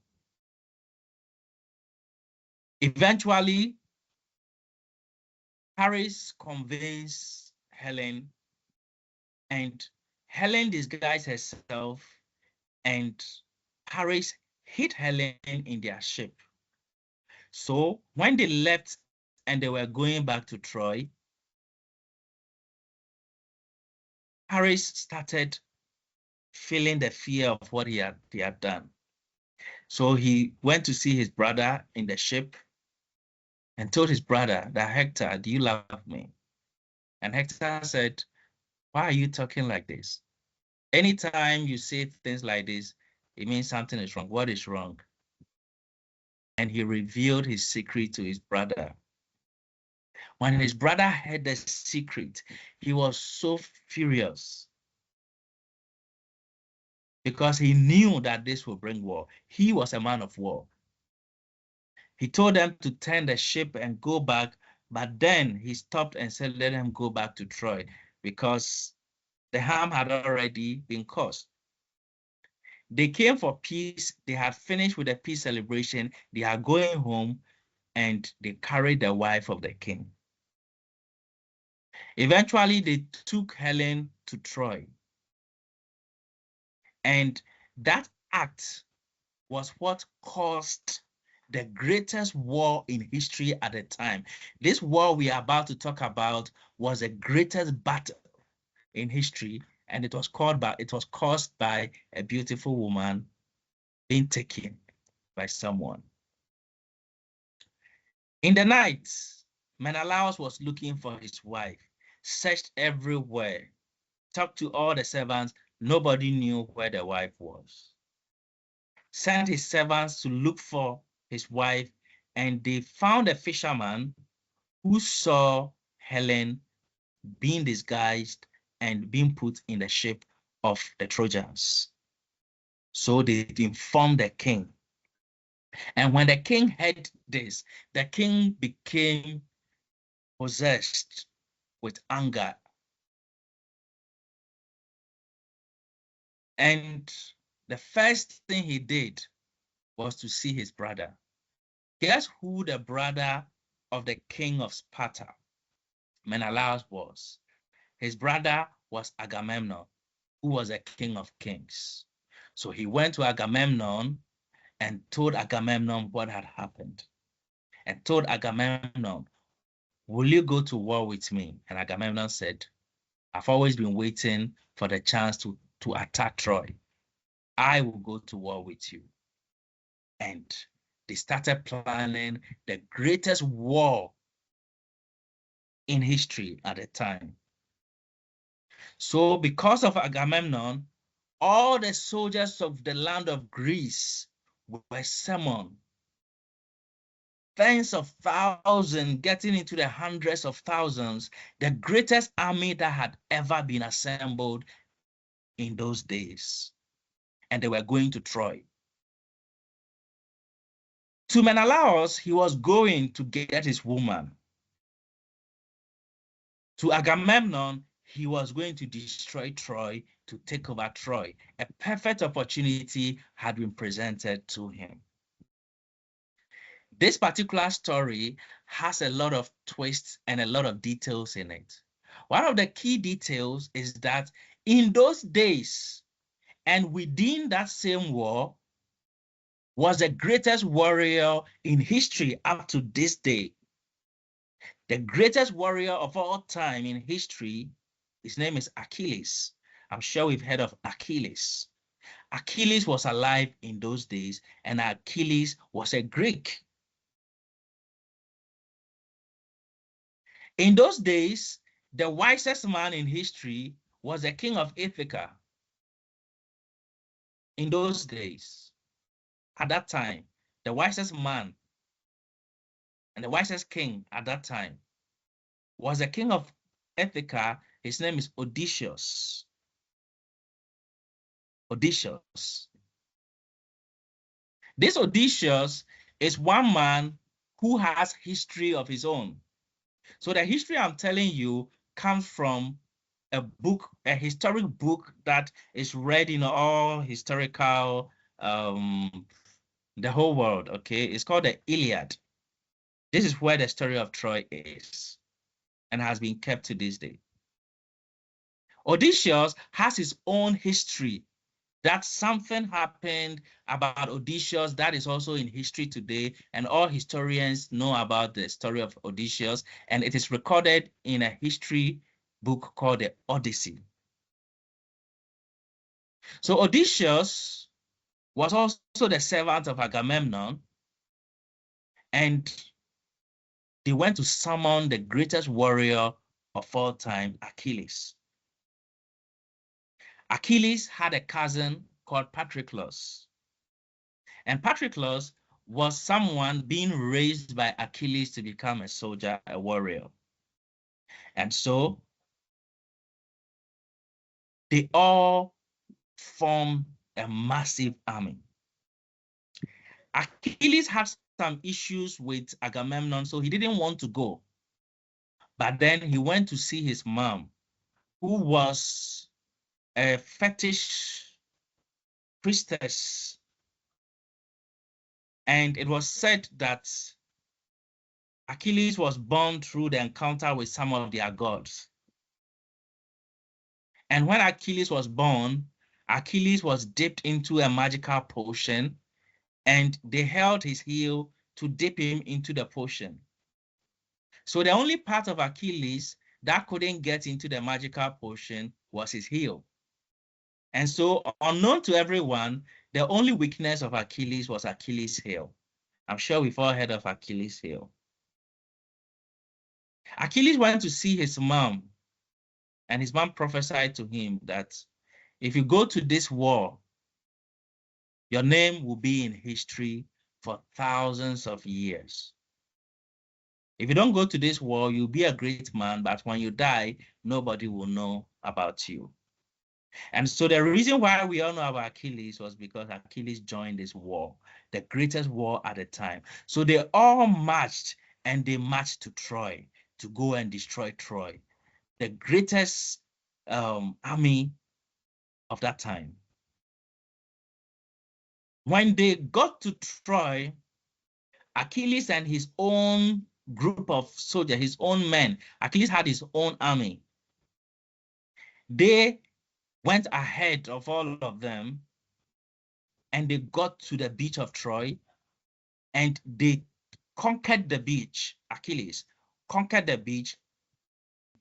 Eventually, Paris convinced Helen, and Helen disguised herself, and Paris hid Helen in their ship. So when they left and they were going back to Troy, Paris started feeling the fear of what he had done. So he went to see his brother in the ship and told his brother that, Hector, do you love me? And Hector said, why are you talking like this? Anytime you say things like this, it means something is wrong. What is wrong? And he revealed his secret to his brother. When his brother heard the secret, he was so furious because he knew that this would bring war. He was a man of war. He told them to turn the ship and go back, but then he stopped and said, let them go back to Troy, because the harm had already been caused. They came for peace. They had finished with the peace celebration. They are going home, and they carried the wife of the king. Eventually, they took Helen to Troy. And that act was what caused the greatest war in history at the time. This war we are about to talk about was the greatest battle in history, and it was caused by a beautiful woman being taken by someone. In the night, Menelaus was looking for his wife, searched everywhere, talked to all the servants. Nobody knew where the wife was. Sent his servants to look for his wife, and they found a fisherman who saw Helen being disguised and being put in the ship of the Trojans. So they informed the king. And when the king heard this, the king became possessed with anger. And the first thing he did was to see his brother. Guess who the brother of the king of Sparta, Menelaus, was? His brother was Agamemnon, who was a king of kings. So he went to Agamemnon and told Agamemnon what had happened, and told Agamemnon, will you go to war with me? And Agamemnon said, I've always been waiting for the chance to attack Troy. I will go to war with you. And they started planning the greatest war in history at the time. So because of Agamemnon, all the soldiers of the land of Greece were summoned. Tens of thousands, getting into the hundreds of thousands, the greatest army that had ever been assembled in those days. And they were going to Troy. To Menelaus, he was going to get his woman. To Agamemnon, he was going to destroy Troy, to take over Troy. A perfect opportunity had been presented to him. This particular story has a lot of twists and a lot of details in it. One of the key details is that in those days and within that same war was the greatest warrior in history up to this day. The greatest warrior of all time in history, his name is Achilles. I'm sure we've heard of Achilles. Achilles was alive in those days, and Achilles was a Greek. In those days, the wisest man in history was the king of Ithaca. In those days, at that time, the wisest man and the wisest king at that time was the king of Ithaca. His name is Odysseus. Odysseus. This Odysseus is one man who has history of his own. So the history I'm telling you comes from a book, a historic book that is read in all historical, the whole world, okay? It's called the Iliad. This is where the story of Troy is and has been kept to this day. Odysseus has his own history. That something happened about Odysseus that is also in history today, and all historians know about the story of Odysseus, and it is recorded in a history book called the Odyssey. So Odysseus was also the servant of Agamemnon, and they went to summon the greatest warrior of all time, Achilles. Achilles had a cousin called Patroclus. And Patroclus was someone being raised by Achilles to become a soldier, a warrior. And so they all formed a massive army. Achilles had some issues with Agamemnon, so he didn't want to go. But then he went to see his mom, who was a fetish priestess. And it was said that Achilles was born through the encounter with some of their gods. And when Achilles was born, Achilles was dipped into a magical potion, and they held his heel to dip him into the potion. So the only part of Achilles that couldn't get into the magical potion was his heel. And so, unknown to everyone, the only weakness of Achilles was Achilles' heel. I'm sure we've all heard of Achilles' heel. Achilles went to see his mom, and his mom prophesied to him that if you go to this war, your name will be in history for thousands of years. If you don't go to this war, you'll be a great man, but when you die, nobody will know about you. And so the reason why we all know about Achilles was because Achilles joined this war, the greatest war at the time. So they all marched, and they marched to Troy to go and destroy Troy, the greatest army of that time. When they got to Troy, Achilles and his own group of soldiers, his own men, Achilles had his own army. They went ahead of all of them, and they got to the beach of Troy, and they conquered the beach. Achilles conquered the beach,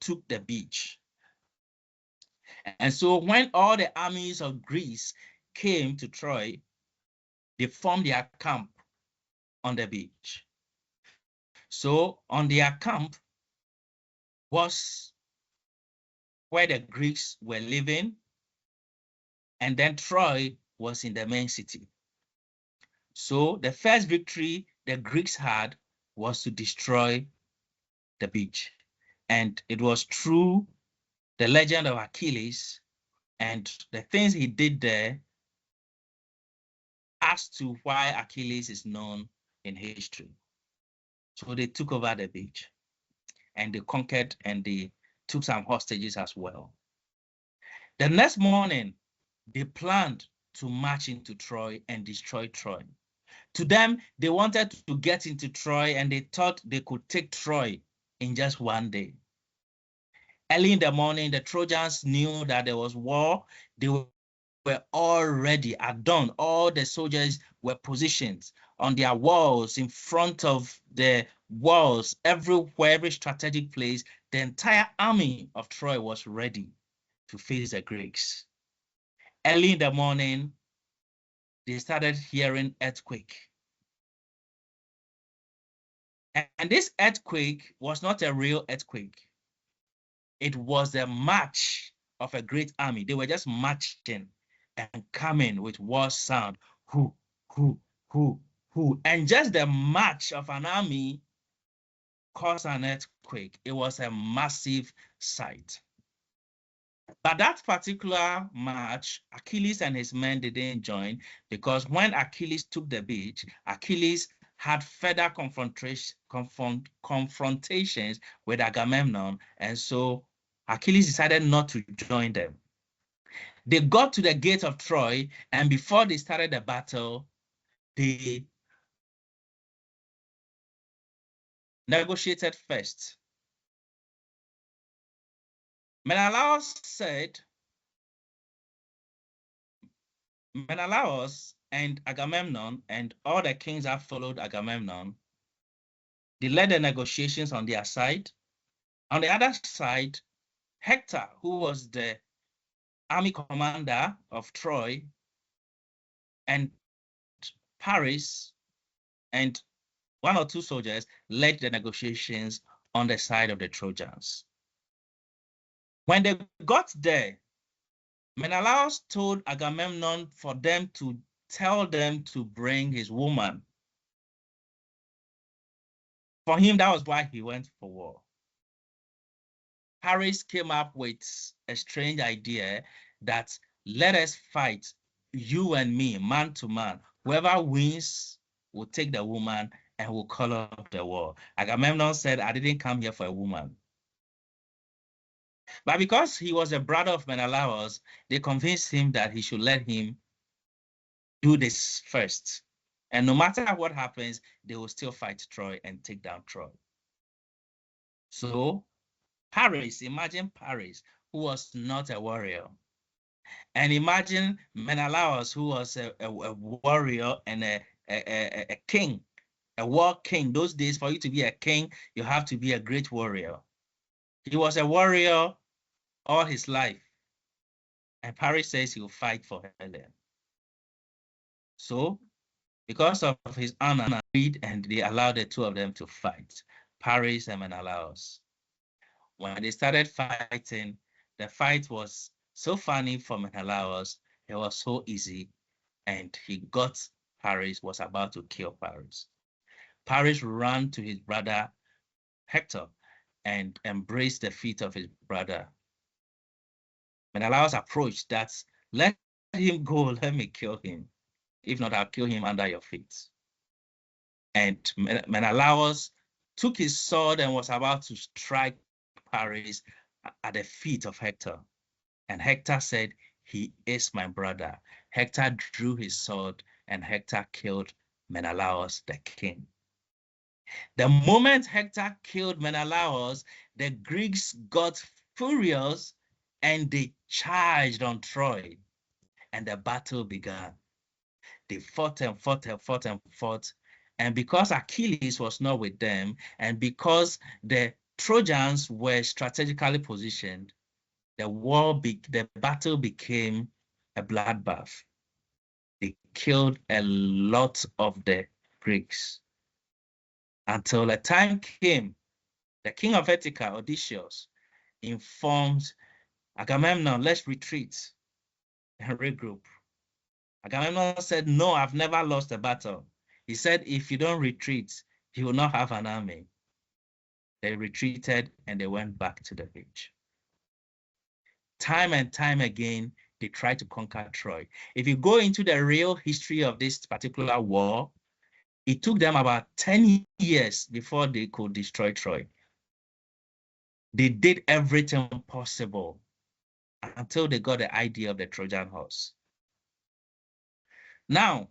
took the beach. And so when all the armies of Greece came to Troy, they formed their camp on the beach. So on their camp was where the Greeks were living, and then Troy was in the main city. So the first victory the Greeks had was to destroy the beach. And it was through the legend of Achilles and the things he did there as to why Achilles is known in history. So they took over the beach, and they conquered, and they took some hostages as well. The next morning, they planned to march into Troy and destroy Troy. To them, they wanted to get into Troy, and they thought they could take Troy in just one day. Early in the morning, the Trojans knew that there was war. They were all ready at dawn. All the soldiers were positioned on their walls, in front of the walls, everywhere, every strategic place. The entire army of Troy was ready to face the Greeks. Early in the morning, they started hearing earthquake. And this earthquake was not a real earthquake. It was the march of a great army. They were just marching and coming with war sound. Who. And just the march of an army cause an earthquake. It was a massive sight. But that particular match, Achilles and his men didn't join, because when Achilles took the beach, Achilles had further confrontations with Agamemnon, and so Achilles decided not to join them. They got to the gate of Troy, and before they started the battle, they negotiated first. Menelaus and Agamemnon and all the kings that followed Agamemnon, they led the negotiations on their side. On the other side, Hector, who was the army commander of Troy, and Paris, and one or two soldiers led the negotiations on the side of the Trojans. When they got there, Menelaus told Agamemnon for them to tell them to bring his woman. For him, that was why he went for war. Paris came up with a strange idea that let us fight, you and me, man to man. Whoever wins will take the woman and will call off the war. Agamemnon said, I didn't come here for a woman. But because he was a brother of Menelaus, they convinced him that he should let him do this first. And no matter what happens, they will still fight Troy and take down Troy. So Paris, imagine Paris, who was not a warrior. And imagine Menelaus, who was a warrior and a king, a war king. Those days, for you to be a king, you have to be a great warrior. He was a warrior all his life. And Paris says he will fight for Helen. So, because of his honor, and they allowed the two of them to fight, Paris and Menelaus. When they started fighting, the fight was so funny for Menelaus. It was so easy, and he got Paris, was about to kill Paris. Paris ran to his brother Hector and embraced the feet of his brother. Menelaus approached that, let him go, let me kill him. If not, I'll kill him under your feet. And Menelaus took his sword and was about to strike Paris at the feet of Hector. And Hector said, he is my brother. Hector drew his sword and Hector killed Menelaus, the king. The moment Hector killed Menelaus, the Greeks got furious and they charged on Troy. And the battle began. They fought and fought and fought and fought. And because Achilles was not with them, and because the Trojans were strategically positioned, the battle became a bloodbath. They killed a lot of the Greeks. Until a time came, the king of Ithaca, Odysseus, informed Agamemnon, let's retreat and regroup. Agamemnon said, no, I've never lost a battle. He said, if you don't retreat, you will not have an army. They retreated and they went back to the beach. Time and time again, they tried to conquer Troy. If you go into the real history of this particular war, it took them about 10 years before they could destroy Troy. They did everything possible until they got the idea of the Trojan horse. Now,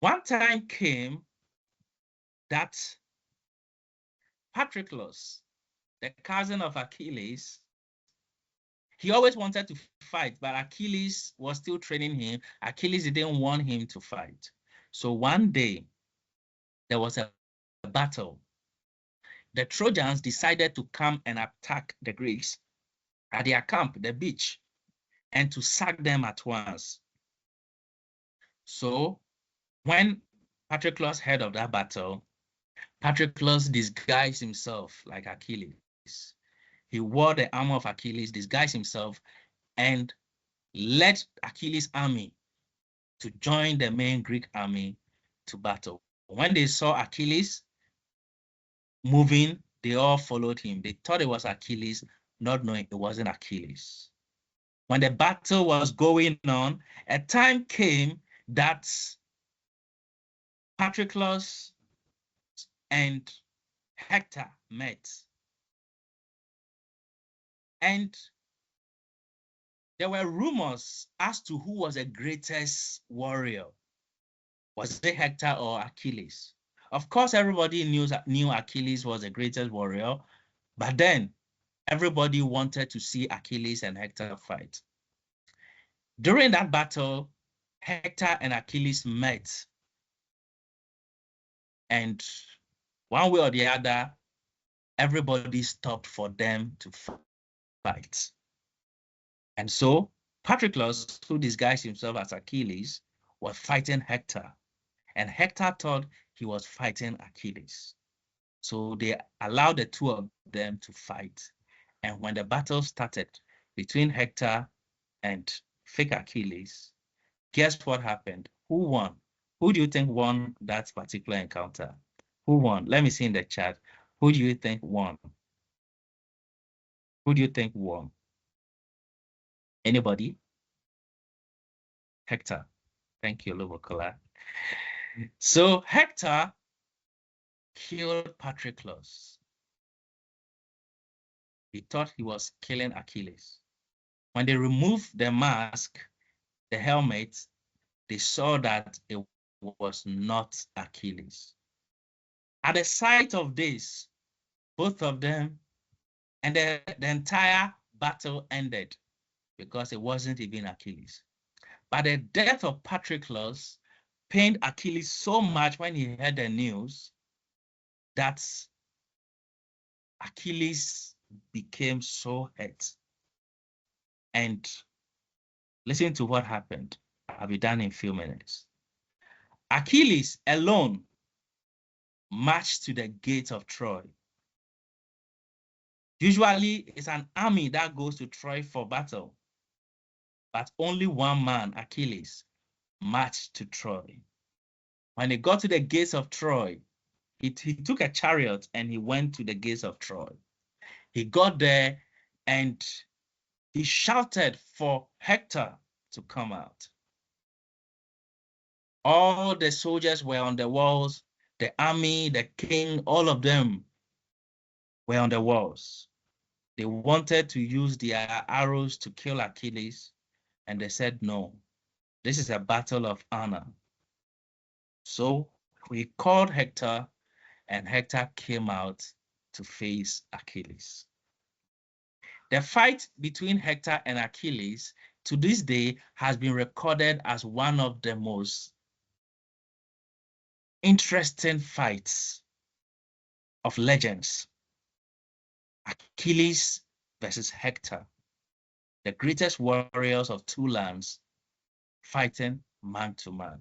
one time came that Patroclus, the cousin of Achilles, he always wanted to fight, but Achilles was still training him. Achilles didn't want him to fight. So one day, there was a battle. The Trojans decided to come and attack the Greeks at their camp, the beach, and to sack them at once. So when Patroclus heard of that battle, Patroclus disguised himself like Achilles. He wore the armor of Achilles, disguised himself, and led Achilles' army to join the main Greek army to battle. When they saw Achilles, moving, they all followed him. They thought it was Achilles, not knowing it wasn't Achilles. When the battle was going on, a time came that Patroclus and Hector met. And there were rumors as to who was the greatest warrior. Was it Hector or Achilles? Of course, everybody knew Achilles was the greatest warrior, but then everybody wanted to see Achilles and Hector fight. During that battle, Hector and Achilles met, and one way or the other, everybody stopped for them to fight. And so Patroclus, who disguised himself as Achilles, was fighting Hector, and Hector thought he was fighting Achilles. So they allowed the two of them to fight. And when the battle started between Hector and fake Achilles, guess what happened? Who won? Who do you think won that particular encounter? Who won? Let me see in the chat. Who do you think won? Who do you think won? Anybody? Hector. Thank you, Lubokola. So Hector killed Patroclus. He thought he was killing Achilles. When they removed the mask, the helmet, they saw that it was not Achilles. At the sight of this, both of them and the entire battle ended because it wasn't even Achilles. But the death of Patroclus pained Achilles so much when he heard the news that Achilles became so hurt. And listen to what happened. I'll be done in a few minutes. Achilles alone marched to the gate of Troy. Usually, it's an army that goes to Troy for battle. But only one man, Achilles, marched to Troy. When he got to the gates of Troy, he took a chariot and he went to the gates of Troy. He got there and he shouted for Hector to come out. All the soldiers were on the walls, the army, the king, all of them were on the walls. They wanted to use their arrows to kill Achilles, and they said, no, this is a battle of honor. So we called Hector, and Hector came out to face Achilles. The fight between Hector and Achilles to this day has been recorded as one of the most interesting fights of legends. Achilles versus Hector, the greatest warriors of two lands, fighting man to man.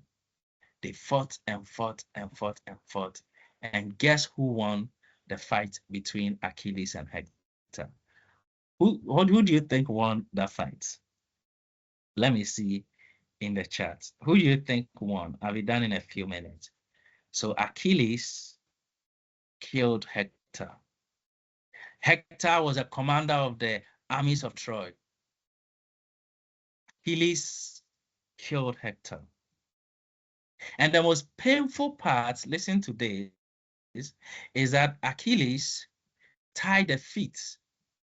They fought and fought and fought and fought. And guess who won the fight between Achilles and Hector? Who do you think won that fight? Let me see in the chat. Who do you think won? I'll be done in a few minutes. So Achilles killed Hector. Hector was a commander of the armies of Troy. Achilles killed Hector. And the most painful part, listen to this, is that Achilles tied the feet,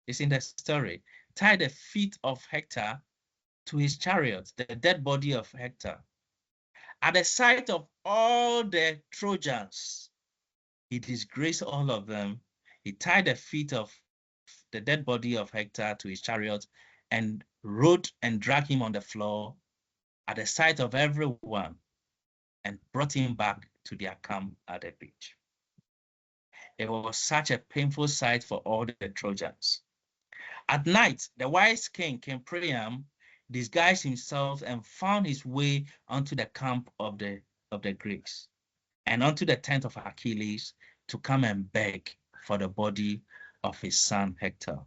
it's in the story, tied the feet of Hector to his chariot, the dead body of Hector. At the sight of all the Trojans, he disgraced all of them. He tied the feet of the dead body of Hector to his chariot and rode and dragged him on the floor at the sight of everyone and brought him back to their camp at the beach. It was such a painful sight for all the Trojans. At night, the wise king Priam disguised himself and found his way onto the camp of the Greeks and onto the tent of Achilles to come and beg for the body of his son Hector.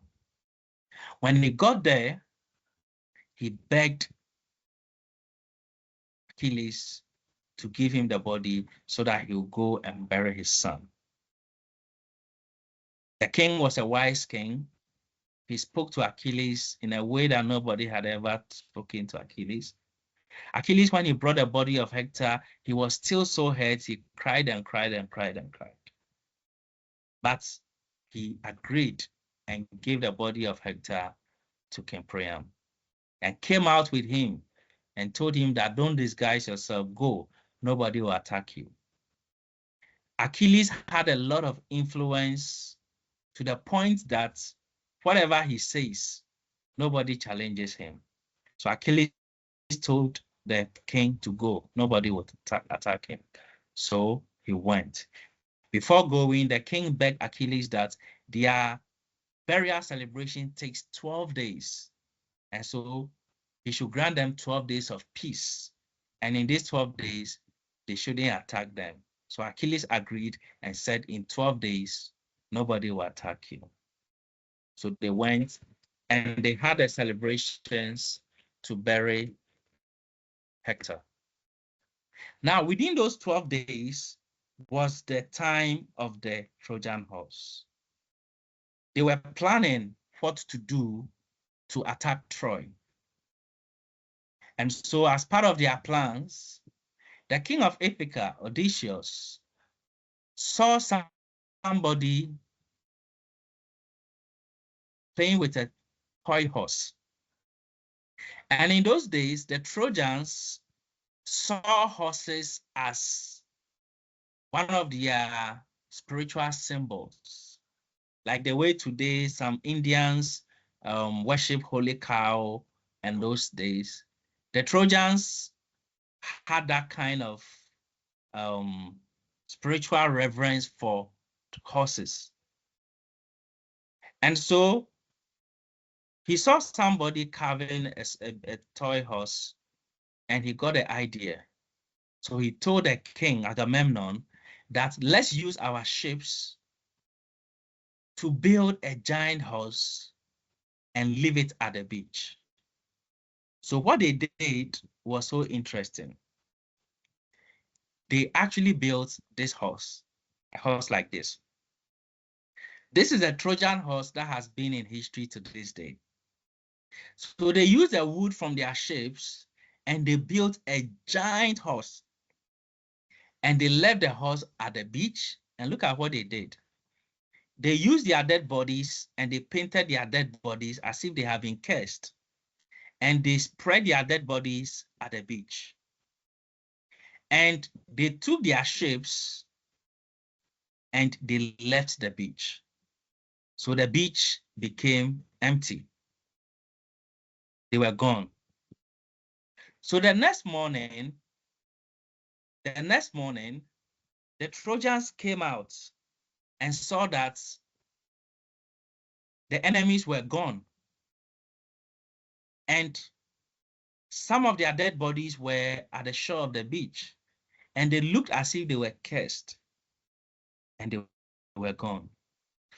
When he got there, he begged Achilles to give him the body so that he would go and bury his son. The king was a wise king. He spoke to Achilles in a way that nobody had ever spoken to Achilles. Achilles, when he brought the body of Hector, he was still so hurt. He cried and cried and cried and cried. But he agreed and gave the body of Hector to King Priam and came out with him and told him that don't disguise yourself, go, nobody will attack you. Achilles had a lot of influence to the point that whatever he says, nobody challenges him. So Achilles told the king to go. Nobody would attack him. So he went. Before going, the king begged Achilles that their burial celebration takes 12 days. And so he should grant them 12 days of peace. And in these 12 days, they shouldn't attack them. So Achilles agreed and said, in 12 days, nobody will attack you. So they went and they had the celebrations to bury Hector. Now, within those 12 days was the time of the Trojan horse. They were planning what to do to attack Troy. And so as part of their plans, the king of Ithaca, Odysseus, saw somebody playing with a toy horse. And in those days, the Trojans saw horses as one of their spiritual symbols. Like the way today some Indians worship holy cow and those days, the Trojans had that kind of spiritual reverence for horses. And so he saw somebody carving a toy horse and he got the idea. So he told the king Agamemnon that let's use our ships to build a giant horse and leave it at the beach. So what they did was so interesting. They actually built this horse, a horse like this. This is a Trojan horse that has been in history to this day. So they used the wood from their ships and they built a giant horse. And they left the horse at the beach, and look at what they did. They used their dead bodies and they painted their dead bodies as if they have been cursed. And they spread their dead bodies at the beach. And they took their ships and they left the beach. So the beach became empty. They were gone. So the next morning, the Trojans came out and saw that the enemies were gone. And some of their dead bodies were at the shore of the beach. And they looked as if they were cursed. And they were gone.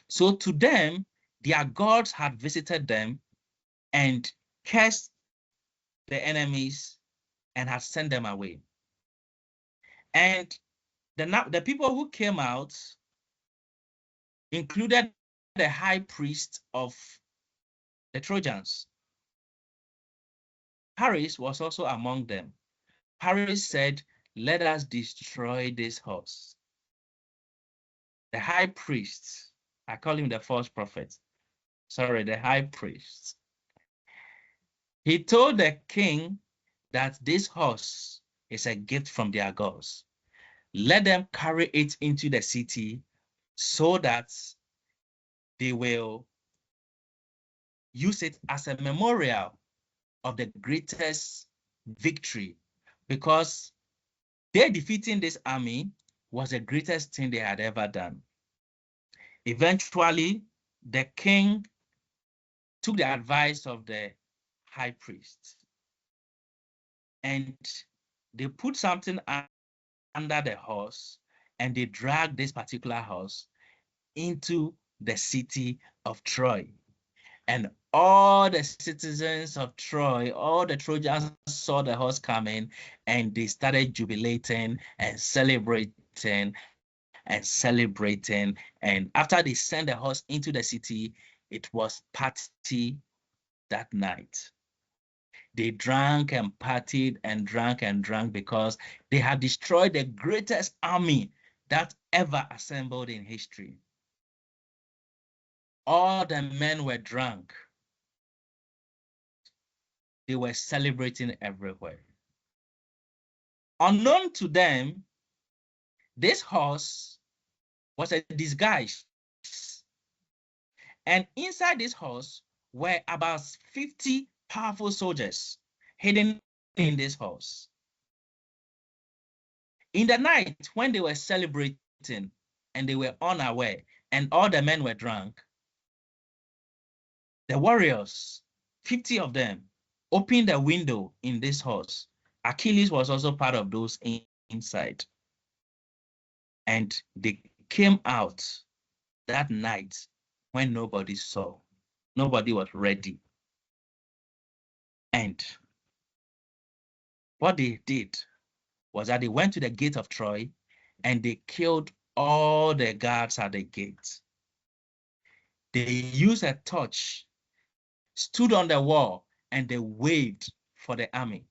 So to them, their gods had visited them and cursed the enemies and had sent them away. And the people who came out included the high priest of the Trojans. Paris was also among them. Paris said, let us destroy this horse. The high priest, I call him the false prophet. Sorry, the high priest. He told the king that this horse is a gift from their gods. Let them carry it into the city so that they will use it as a memorial of the greatest victory, because their defeating this army was the greatest thing they had ever done. Eventually, the king took the advice of the high priest and they put something under the horse and they dragged this particular horse into the city of Troy. And all the citizens of Troy, all the Trojans saw the horse coming and they started jubilating and celebrating and celebrating. And after they sent the horse into the city, it was party that night. They drank and partied and drank because they had destroyed the greatest army that ever assembled in history. All the men were drunk. They were celebrating everywhere. Unknown to them, this horse was a disguise. And inside this horse were about 50 powerful soldiers hidden in this horse. In the night, when they were celebrating and they were unaware and all the men were drunk, the warriors, 50 of them, opened a window in this horse. Achilles was also part of those inside. And they came out that night when nobody saw. Nobody was ready. And what they did was that they went to the gate of Troy and they killed all the guards at the gate. They used a torch, stood on the wall, and they waved for the army.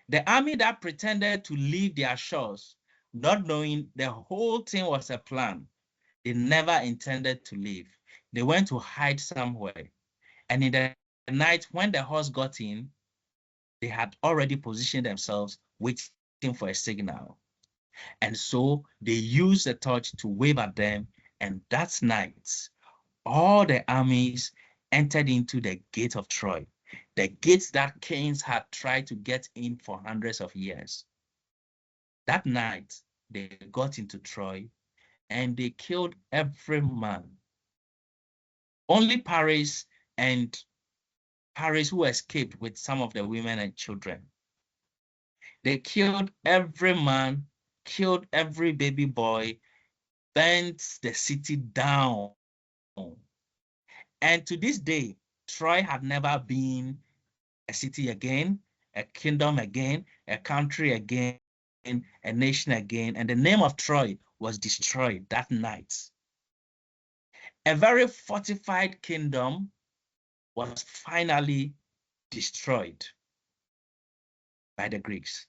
The army that pretended to leave their shores, not knowing the whole thing was a plan. They never intended to leave. They went to hide somewhere. And in the night, when the horse got in, they had already positioned themselves, waiting for a signal. And so they used the torch to wave at them. And that night, all the armies entered into the gate of Troy, the gates that kings had tried to get in for hundreds of years. That night, they got into Troy and they killed every man. Only Paris who escaped with some of the women and children. They killed every man, killed every baby boy, burnt the city down. And to this day, Troy had never been a city again, a kingdom again, a country again, a nation again. And the name of Troy was destroyed that night. A very fortified kingdom was finally destroyed by the Greeks.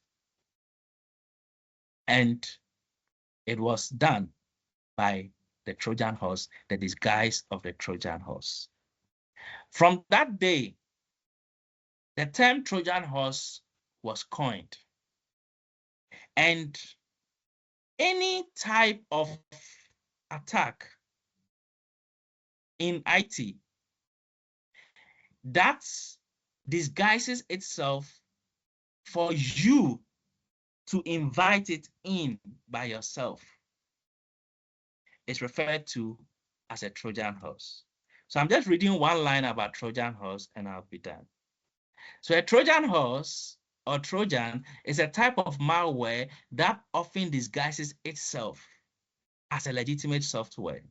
And it was done by the Trojan horse, the disguise of the Trojan horse. From that day, the term Trojan horse was coined. And any type of attack in IT that disguises itself for you to invite it in by yourself is referred to as a Trojan horse. So I'm just reading one line about Trojan horse and I'll be done. So a Trojan horse or Trojan is a type of malware that often disguises itself as a legitimate software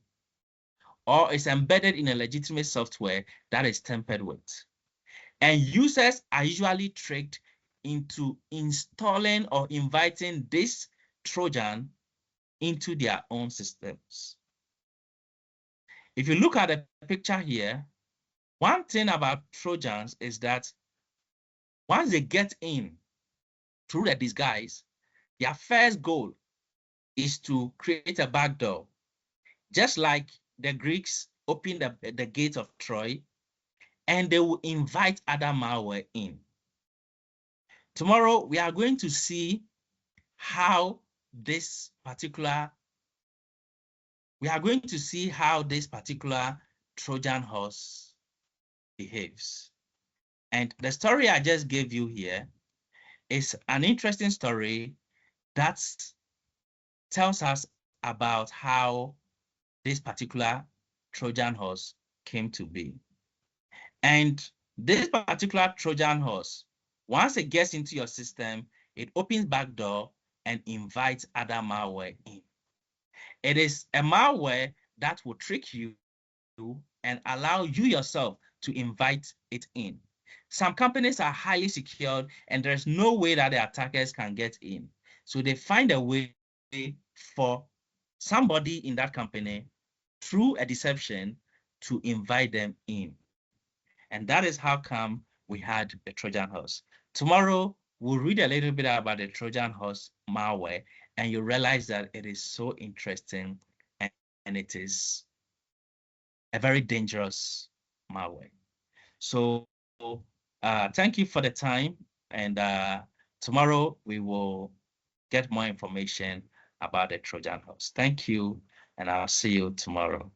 or is embedded in a legitimate software that is tampered with. And users are usually tricked into installing or inviting this Trojan into their own systems. If you look at the picture here, one thing about Trojans is that once they get in through the disguise, their first goal is to create a backdoor. Just like the Greeks opened the gate of Troy, and they will invite other malware in. Tomorrow, we are going to see how this particular Trojan horse behaves. And the story I just gave you here is an interesting story that tells us about how this particular Trojan horse came to be. And this particular Trojan horse, once it gets into your system, it opens backdoor and invites other malware in. It is a malware that will trick you and allow you yourself to invite it in. Some companies are highly secured and there's no way that the attackers can get in. So they find a way for somebody in that company through a deception to invite them in. And that is how come we had the Trojan horse. Tomorrow, we'll read a little bit about the Trojan horse malware, and you realize that it is so interesting and it is a very dangerous malware. So thank you for the time, and tomorrow we will get more information about the Trojan horse. Thank you, and I'll see you tomorrow.